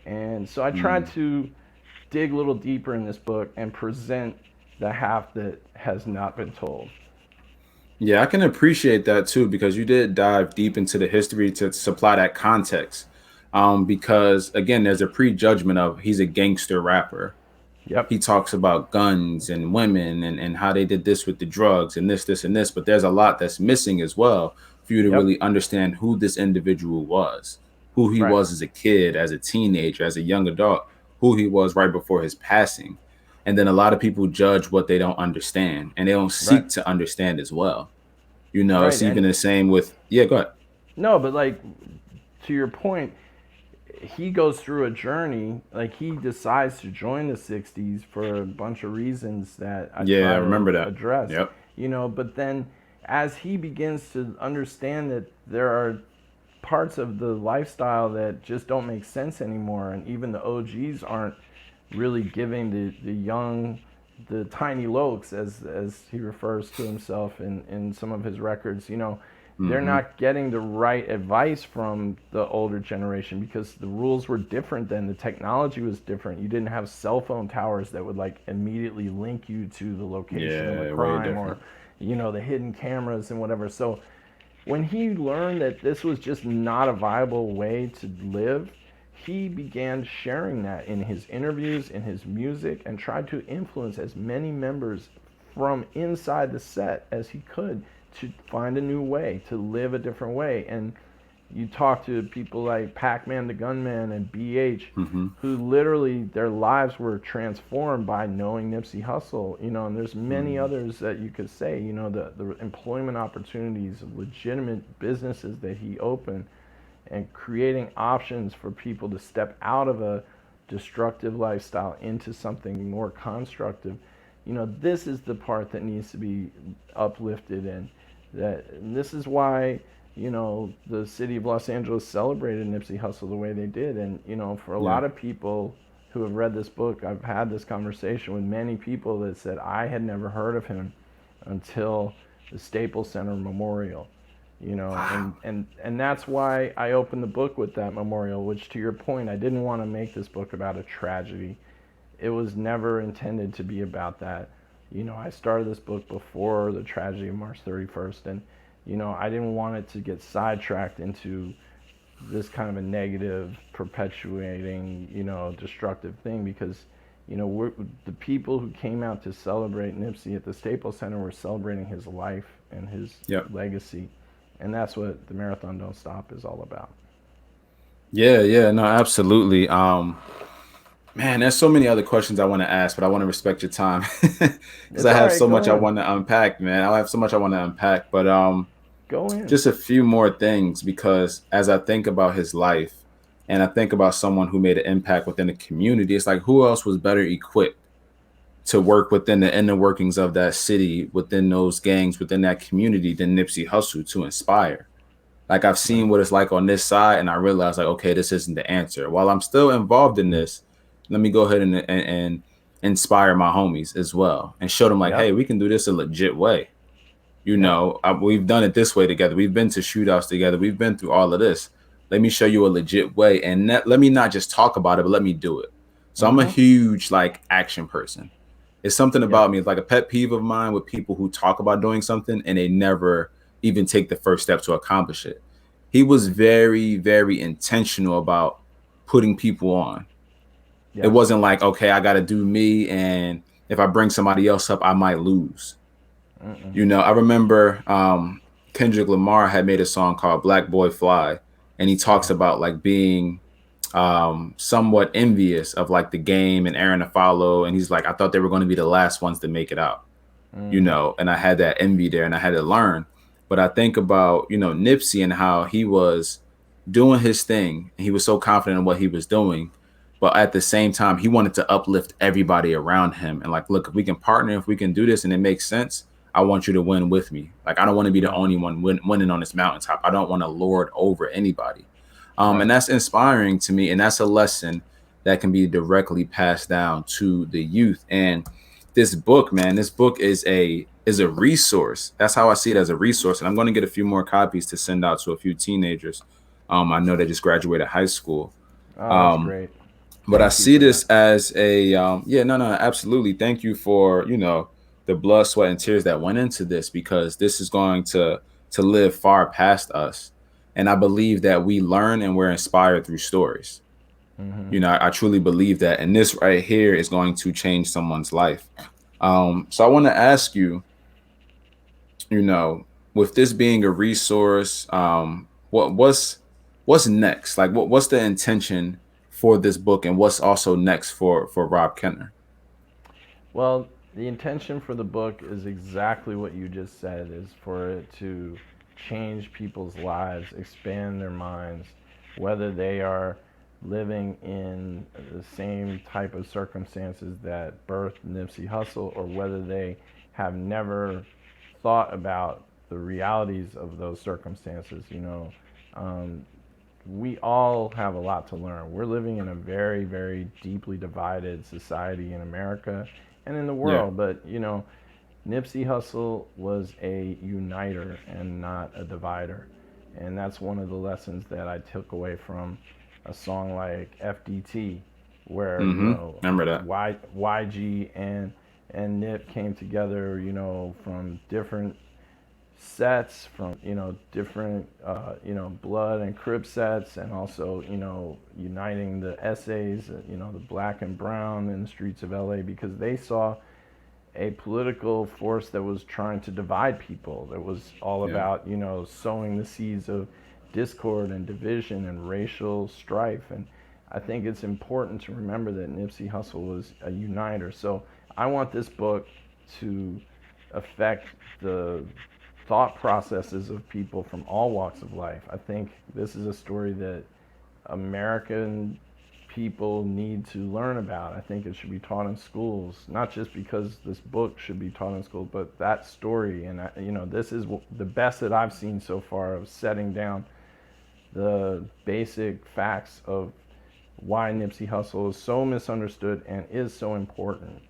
And so I tried to dig a little deeper in this book and present the half that has not been told. Yeah, I can appreciate that too because you did dive deep into the history to supply that context. Because again, there's a prejudgment of he's a gangster rapper. Yep. He talks about guns and women and how they did this with the drugs and this and this, but there's a lot that's missing as well for you to Yep. really understand who this individual was, who he Right. was as a kid, as a teenager, as a young adult, who he was right before his passing. And then a lot of people judge what they don't understand and they don't Right. seek to understand as well. Right. It's even And the same with, yeah, go ahead. no, but like, to your point, he goes through a journey. Like, he decides to join the 60s for a bunch of reasons that I Yeah, I try to remember that. address. Yep. But then as he begins to understand that there are parts of the lifestyle that just don't make sense anymore, and even the OGs aren't really giving the young, the tiny lokes, as he refers to himself in some of his records, they're Mm-hmm. not getting the right advice from the older generation because the rules were different then, the technology was different. You didn't have cell phone towers that would like immediately link you to the location of a Yeah, way crime, or different. the hidden cameras and whatever. So when he learned that this was just not a viable way to live, he began sharing that in his interviews, in his music, and tried to influence as many members from inside the set as he could to find a new way, to live a different way. And, You talk to people like Pac-Man the Gunman and BH, Mm-hmm. who literally their lives were transformed by knowing Nipsey Hussle. And there's many Mm-hmm. others that you could say. The employment opportunities, legitimate businesses that he opened, and creating options for people to step out of a destructive lifestyle into something more constructive. This is the part that needs to be uplifted, and this is why the city of Los Angeles celebrated Nipsey Hussle the way they did. And for a Yeah. lot of people who have read this book, I've had this conversation with many people that said I had never heard of him until the Staples Center Memorial. Wow. And that's why I opened the book with that memorial, which, to your point, I didn't want to make this book about a tragedy. It was never intended to be about that. I started this book before the tragedy of March 31st, and I didn't want it to get sidetracked into this kind of a negative, perpetuating, destructive thing, because the people who came out to celebrate Nipsey at the Staples Center were celebrating his life and his Yep. legacy, and that's what the Marathon Don't Stop is all about. Yeah, yeah, no, absolutely. Man, there's so many other questions I want to ask, but I want to respect your time because It's I all have right. so Go much I in. want to unpack, man. I have so much I want to unpack, but Go in. just a few more things because as I think about his life and I think about someone who made an impact within the community, it's like who else was better equipped to work within the inner workings of that city, within those gangs, within that community than Nipsey Hussle to inspire. Like I've Right. seen what it's like on this side, and I realized like, okay, this isn't the answer. While I'm still involved in this, let me go ahead and inspire my homies as well and show them like, hey, Yep. we can do this a legit way. Yep. We've done it this way together. We've been to shootouts together. We've been through all of this. Let me show you a legit way, and let me not just talk about it, but let me do it. So I'm a Mm-hmm. huge like action person. It's something Yep. about me. It's like a pet peeve of mine with people who talk about doing something and they never even take the first step to accomplish it. He was very, very intentional about putting people on. It Yes. wasn't like, okay, I got to do me. And if I bring somebody else up, I might lose. Mm-mm. I remember Kendrick Lamar had made a song called Black Boy Fly. And he talks Yeah. about like being somewhat envious of like the game and Aaron to follow. And he's like, I thought they were going to be the last ones to make it out, Mm-hmm. and I had that envy there and I had to learn. But I think about, Nipsey and how he was doing his thing and he was so confident in what he was doing. But at the same time, he wanted to uplift everybody around him and like, look, if we can partner, if we can do this and it makes sense, I want you to win with me. Like, I don't want to be the Yep. only one winning on this mountaintop. I don't want to lord over anybody. And Right. that's inspiring to me. And that's a lesson that can be directly passed down to the youth. And this book, man, this book is a resource. That's how I see it, as a resource. And I'm going to get a few more copies to send out to a few teenagers. I know they just graduated high school. Oh, that's Um, great. but I Thank you see for that. this as a yeah, no, absolutely. Thank you for the blood, sweat, and tears that went into this, because this is going to live far past us. And I believe that we learn and we're inspired through stories. Mm-hmm. I truly believe that, and this right here is going to change someone's life. So I want to ask you, you know, with this being a resource, what's next? Like, what's the intention for this book, and what's also next for Rob Kenner? Well, the intention for the book is exactly what you just said, is for it to change people's lives, expand their minds, whether they are living in the same type of circumstances that birthed Nipsey Hussle, or whether they have never thought about the realities of those circumstances. Um, we all have a lot to learn. We're living in a very, very deeply divided society in America and in the Yeah. world. But, Nipsey Hussle was a uniter and not a divider. And that's one of the lessons that I took away from a song like FDT, where, Remember that. YG and Nip came together, from different sets, from different blood and crib sets, and also uniting the essays, the black and brown in the streets of LA, because they saw a political force that was trying to divide people, that was all Yeah. about sowing the seeds of discord and division and racial strife. And I think it's important to remember that Nipsey Hussle was a uniter. So I want this book to affect the thought processes of people from all walks of life. I think this is a story that American people need to learn about. I think it should be taught in schools, not just because this book should be taught in schools, but that story. And this is the best that I've seen so far of setting down the basic facts of why Nipsey Hussle is so misunderstood and is so important.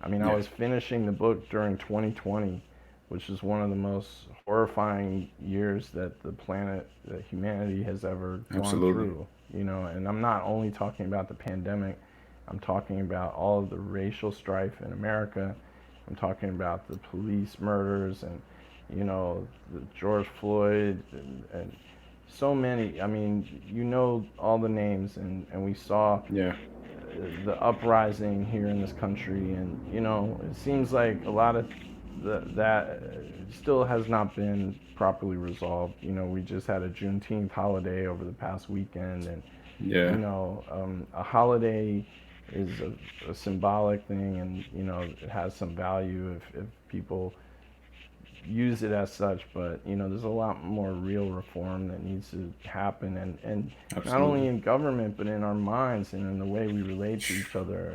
I was finishing the book during 2020, which is one of the most horrifying years that that humanity has ever gone through. And I'm not only talking about the pandemic, I'm talking about all of the racial strife in America. I'm talking about the police murders and, the George Floyd and so many. All the names, and we saw the uprising here in this country. And, it seems like a lot of that still has not been properly resolved. We just had a Juneteenth holiday over the past weekend, and a holiday is a symbolic thing, and it has some value if people use it as such. But there's a lot more real reform that needs to happen, and not only in government but in our minds and in the way we relate to each other.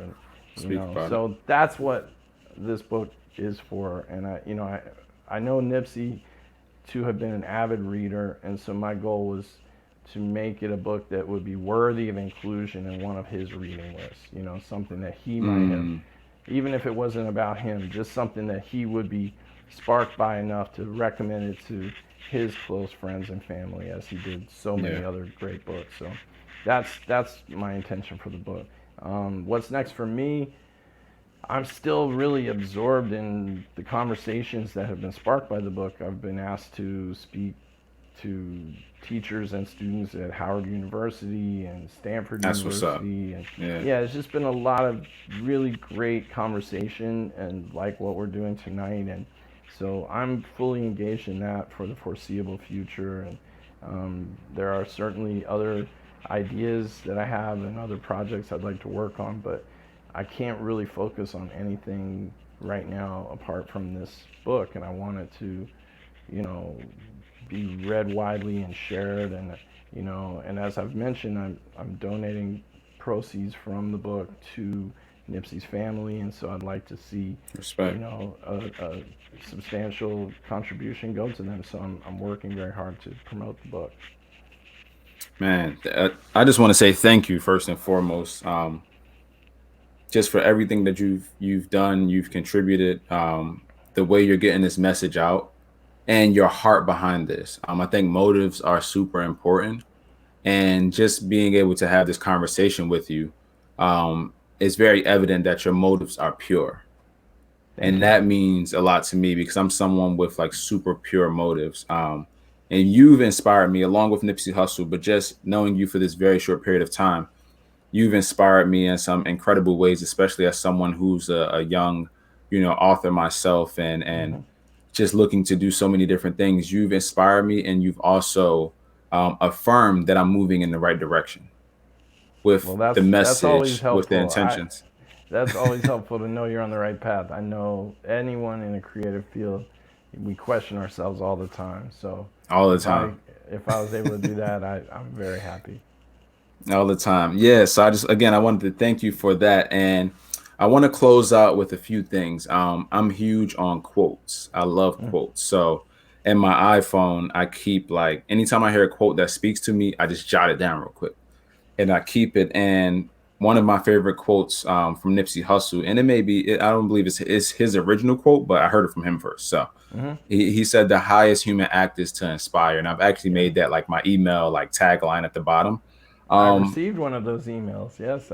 So that's what this book is for. And I know Nipsey to have been an avid reader, and so my goal was to make it a book that would be worthy of inclusion in one of his reading lists. Something that he might have, even if it wasn't about him, just something that he would be sparked by enough to recommend it to his close friends and family, as he did so many other great books. So that's my intention for the book. What's next for me? I'm still really absorbed in the conversations that have been sparked by the book. I've been asked to speak to teachers and students at Howard University and Stanford University. And it's just been a lot of really great conversation, and like what we're doing tonight. And so I'm fully engaged in that for the foreseeable future. And there are certainly other ideas that I have and other projects I'd like to work on, but I can't really focus on anything right now apart from this book. And I want it to, be read widely and shared. And, and as I've mentioned, I'm donating proceeds from the book to Nipsey's family. And so I'd like to see, a substantial contribution go to them. So I'm working very hard to promote the book. Man, I just want to say thank you first and foremost. Just for everything that you've done, you've contributed, the way you're getting this message out, and your heart behind this. I think motives are super important, and just being able to have this conversation with you, it's very evident that your motives are pure. Thank you. That means a lot to me because I'm someone with like super pure motives. And you've inspired me along with Nipsey Hussle, but just knowing you for this very short period of time, you've inspired me in some incredible ways, especially as someone who's a young, author myself, and just looking to do so many different things. You've inspired me, and you've also affirmed that I'm moving in the right direction with the message, with the intentions. That's always helpful to know you're on the right path. I know anyone in a creative field, we question ourselves all the time. So all the time. If I was able to do that, I'm very happy. All the time. Yeah. So I wanted to thank you for that. And I want to close out with a few things. I'm huge on quotes. I love quotes. So in my iPhone, I keep like, anytime I hear a quote that speaks to me, I just jot it down real quick and I keep it. And one of my favorite quotes from Nipsey Hussle, and I don't believe it's his original quote, but I heard it from him first. So he said the highest human act is to inspire. And I've actually made that like my email, like tagline at the bottom. I received one of those emails. Yes.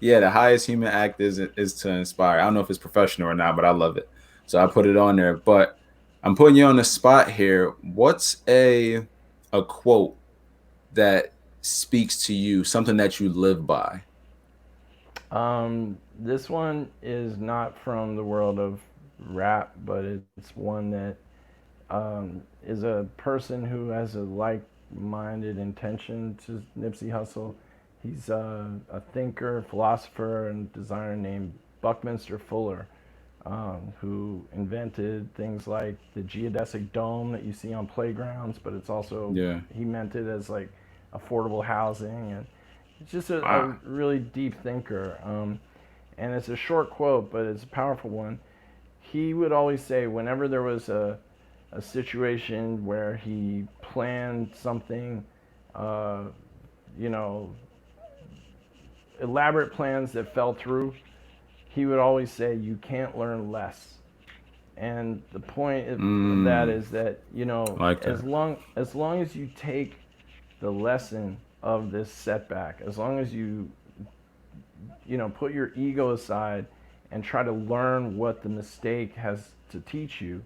Yeah. The highest human act is to inspire. I don't know if it's professional or not, but I love it. So I put it on there. But I'm putting you on the spot here. What's a quote that speaks to you, something that you live by? This one is not from the world of rap, but it's one that is a person who has a like-minded intention to Nipsey Hussle. He's a thinker, philosopher, and designer named Buckminster Fuller, who invented things like the geodesic dome that you see on playgrounds, but it's also, Yeah. he meant it as like affordable housing, and it's just a Wow. really deep thinker. And it's a short quote, but it's a powerful one. He would always say, whenever there was a situation where he planned something, uh, you know, elaborate plans that fell through, he would always say, "You can't learn less." And the point of that Mm, is that, I like that. as long as you take the lesson of this setback, as long as you put your ego aside and try to learn what the mistake has to teach you,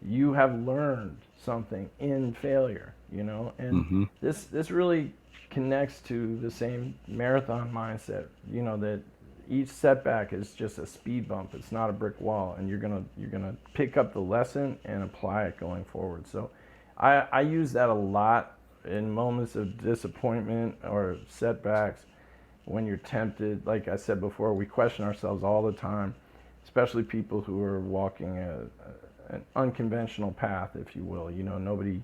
you have learned something in failure, and Mm-hmm. this really connects to the same marathon mindset, that each setback is just a speed bump. It's not a brick wall, and you're gonna pick up the lesson and apply it going forward. So I use that a lot in moments of disappointment or setbacks. When you're tempted, like I said before, we question ourselves all the time, especially people who are walking an unconventional path, if you will. Nobody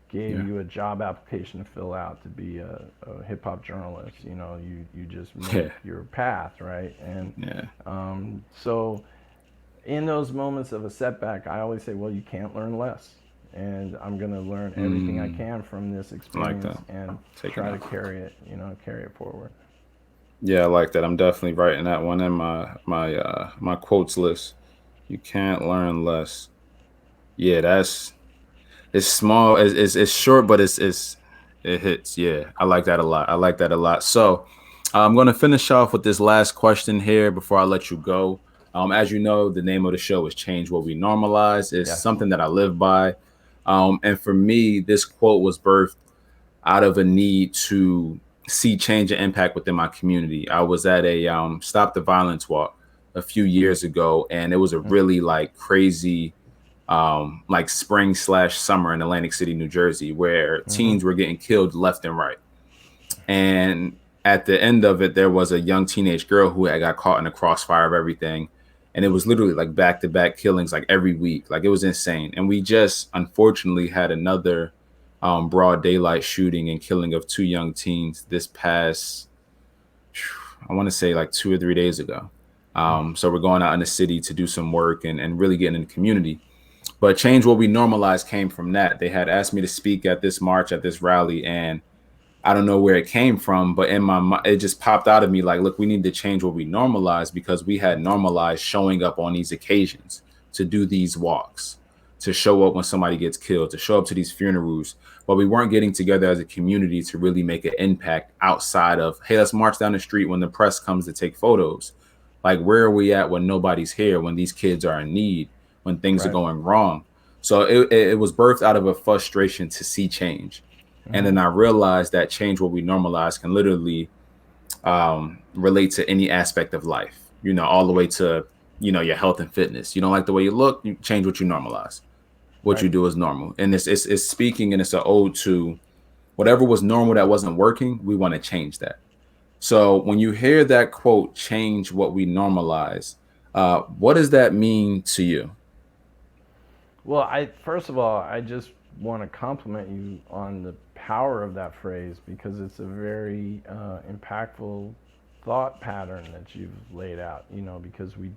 gave Yeah. you a job application to fill out to be a hip hop journalist. You just make Yeah. your path, right? And Yeah. so in those moments of a setback, I always say, well, you can't learn less. And I'm going to learn everything I Mm, can from this I like experience that. and Taking try to that. carry it forward. Yeah, I like that. I'm definitely writing that one in my quotes list. You can't learn less. Yeah, it's small. It's short, but it hits. Yeah, I like that a lot. I like that a lot. So I'm going to finish off with this last question here before I let you go. As you know, the name of the show is "Change What We Normalize." It's Yes. something that I live by, and for me, this quote was birthed out of a need to see change and impact within my community. I was at a Stop the Violence walk a few years ago, and it was a really like crazy like spring/summer in Atlantic City, New Jersey, where Mm-hmm. teens were getting killed left and right. And at the end of it, there was a young teenage girl who had got caught in the crossfire of everything. And it was literally like back to back killings, like every week. Like it was insane. And we just unfortunately had another broad daylight shooting and killing of two young teens this past, I want to say like 2 or 3 days ago. So we're going out in the city to do some work and really getting in the community. But Change What We Normalize came from that. They had asked me to speak at this march, at this rally, and I don't know where it came from, but in my mind, it just popped out of me like, look, we need to change what we normalize, because we had normalized showing up on these occasions to do these walks, to show up when somebody gets killed, to show up to these funerals. But we weren't getting together as a community to really make an impact outside of, hey, let's march down the street when the press comes to take photos. Like, where are we at when nobody's here, when these kids are in need, when things are Right. going wrong? So it was birthed out of a frustration to see change. And Mm-hmm. then I realized that Change What We Normalize can literally relate to any aspect of life, all the way to, your health and fitness. You don't like the way you look, you change what you normalize. What you Right. do is normal. And it's speaking, and it's an ode to whatever was normal that wasn't working, we want to change that. So when you hear that quote, change what we normalize, what does that mean to you? Well, I first of all, I just want to compliment you on the power of that phrase, because it's a very impactful thought pattern that you've laid out. Because we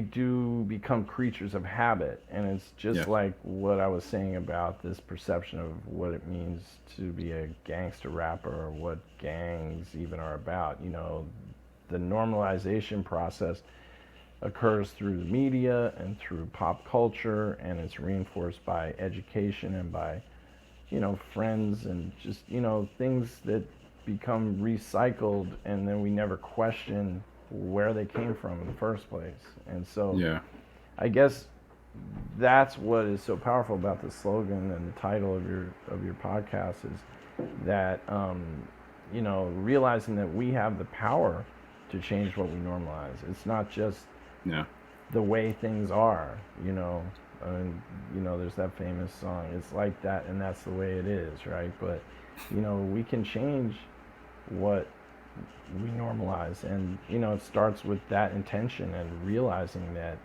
do become creatures of habit, and it's just Yeah. like what I was saying about this perception of what it means to be a gangster rapper, or what gangs even are about. The normalization process occurs through the media and through pop culture, and it's reinforced by education and by friends, and just things that become recycled, and then we never question where they came from in the first place. And so Yeah. I guess that's what is so powerful about the slogan and the title of your podcast, is that realizing that we have the power to change what we normalize. It's not just Yeah. the way things are. And there's that famous song, it's like that and that's the way it is, right? But we can change what we normalize, and it starts with that intention and realizing that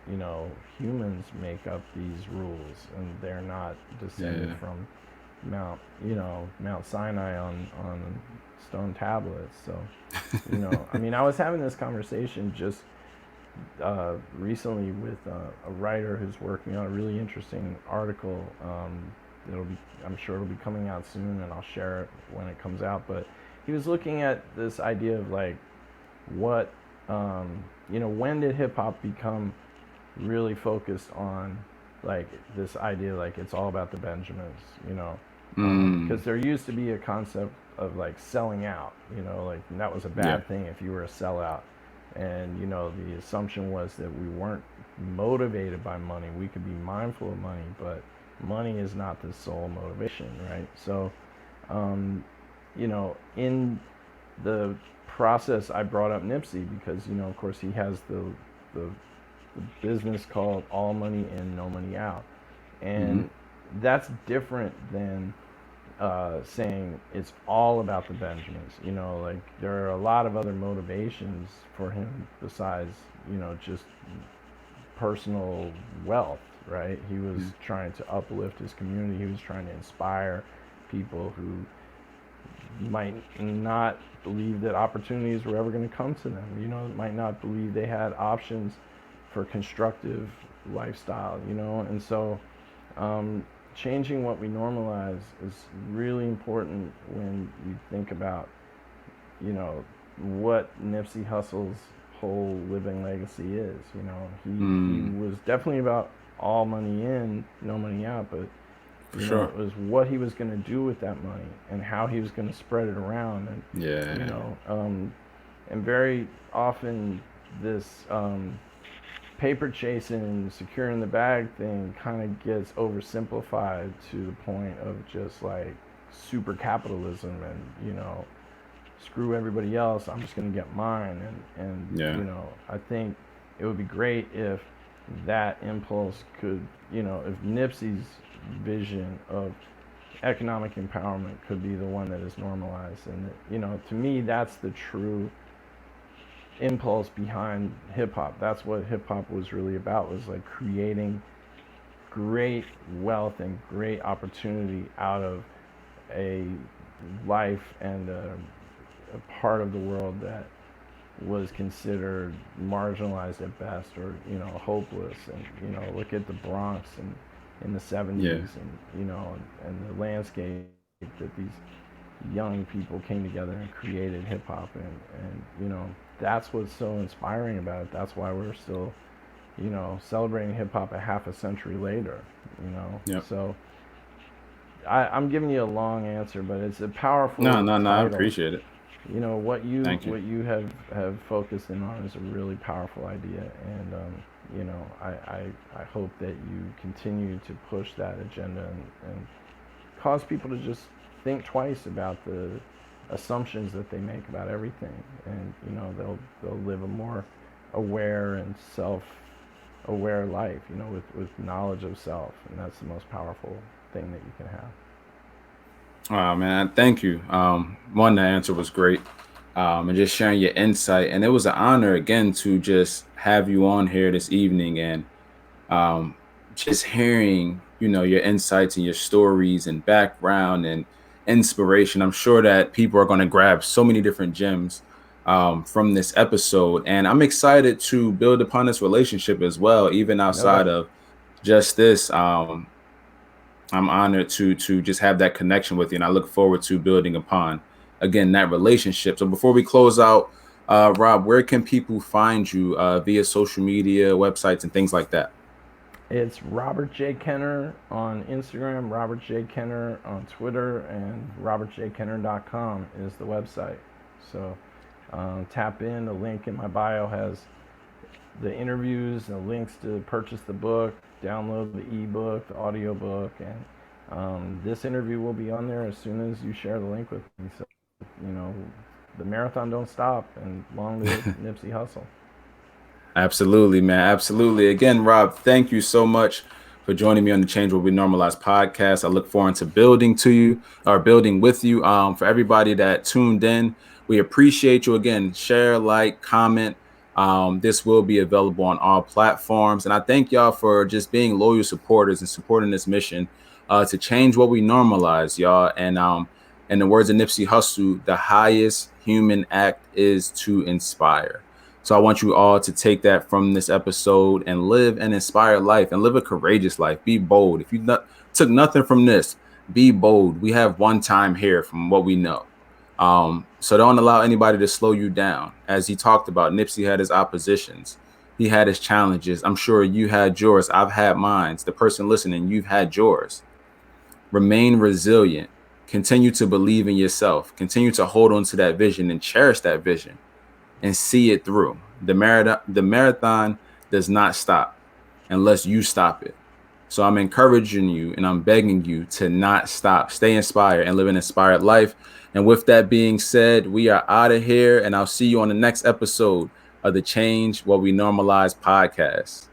humans make up these rules and they're not descended Yeah. from Mount Sinai on stone tablets. So I mean, I was having this conversation just recently with a writer who's working on a really interesting article. I'm sure it'll be coming out soon, and I'll share it when it comes out. But he was looking at this idea of like, what, when did hip hop become really focused on like this idea, like it's all about the Benjamins, because there used to be a concept of like selling out, like that was a Yeah. bad thing if you were a sellout. And the assumption was that we weren't motivated by money. We could be mindful of money, but money is not the sole motivation, right? So, in the process, I brought up Nipsey because of course he has the business called All Money In, No Money Out, Hmm. and that's different than saying it's all about the Benjamins. Like there are a lot of other motivations for him besides just personal wealth, right? He was trying to uplift his community. He was trying to inspire people who might not believe that opportunities were ever going to come to them. Might not believe they had options for constructive lifestyle. And so changing what we normalize is really important when you think about, what Nipsey Hussle's whole living legacy is. He was definitely about all money in, no money out, but For sure. it was what he was going to do with that money and how he was going to spread it around. And Yeah. and very often this paper chasing, securing the bag thing kind of gets oversimplified to the point of just like super capitalism and screw everybody else. I'm just going to get mine. And Yeah. I think it would be great if that impulse could, if Nipsey's vision of economic empowerment could be the one that is normalized. And to me, that's the true impulse behind hip hop. That's what hip hop was really about, was like creating great wealth and great opportunity out of a life and a part of the world that was considered marginalized at best, or hopeless. And look at the Bronx and in the 70s, Yeah. and and the landscape that these young people came together and created hip hop. And that's what's so inspiring about it. That's why we're still celebrating hip hop a half a century later. Yep. So I'm giving you a long answer, but it's a No, powerful no, no. I title. appreciate it. What you Thank you. have focused in on is a really powerful idea. And I hope that you continue to push that agenda, and cause people to just think twice about the assumptions that they make about everything. And they'll live a more aware and self aware life, with knowledge of self. And that's the most powerful thing that you can have. Oh man, thank you. One, the answer was great. And just sharing your insight. And it was an honor again to just have you on here this evening, and um, just hearing, your insights and your stories and background and inspiration. I'm sure that people are going to grab so many different gems from this episode. And I'm excited to build upon this relationship as well, even No outside doubt. of just this. I'm honored to just have that connection with you, and I look forward to building upon again that relationship. So before we close out, Rob, where can people find you via social media, websites, and things like that? It's Robert J. Kenner on Instagram, Robert J. Kenner on Twitter, and robertjkenner.com is the website. So tap in. The link in my bio has the interviews and the links to purchase the book, download the ebook, the audio book, and this interview will be on there as soon as you share the link with me. So, you know, the marathon don't stop, and long live Nipsey Hussle. Absolutely, man. Absolutely. Again, Rob, thank you so much for joining me on the Change What We Normalize podcast. I look forward to building with you. For everybody that tuned in, we appreciate you again. Share, like, comment. This will be available on all platforms. And I thank y'all for just being loyal supporters and supporting this mission to change what we normalize, y'all. And in the words of Nipsey Hussle, the highest human act is to inspire. So I want you all to take that from this episode and live an inspired life and live a courageous life. Be bold. If you took nothing from this, be bold. We have one time here from what we know. So don't allow anybody to slow you down. As he talked about, Nipsey had his oppositions. He had his challenges. I'm sure you had yours. I've had mine. The person listening, you've had yours. Remain resilient. Continue to believe in yourself. Continue to hold on to that vision and cherish that vision and see it through. The marathon does not stop unless you stop it. So I'm encouraging you and I'm begging you to not stop. Stay inspired and live an inspired life. And with that being said, we are out of here, and I'll see you on the next episode of the Change What We Normalize podcast.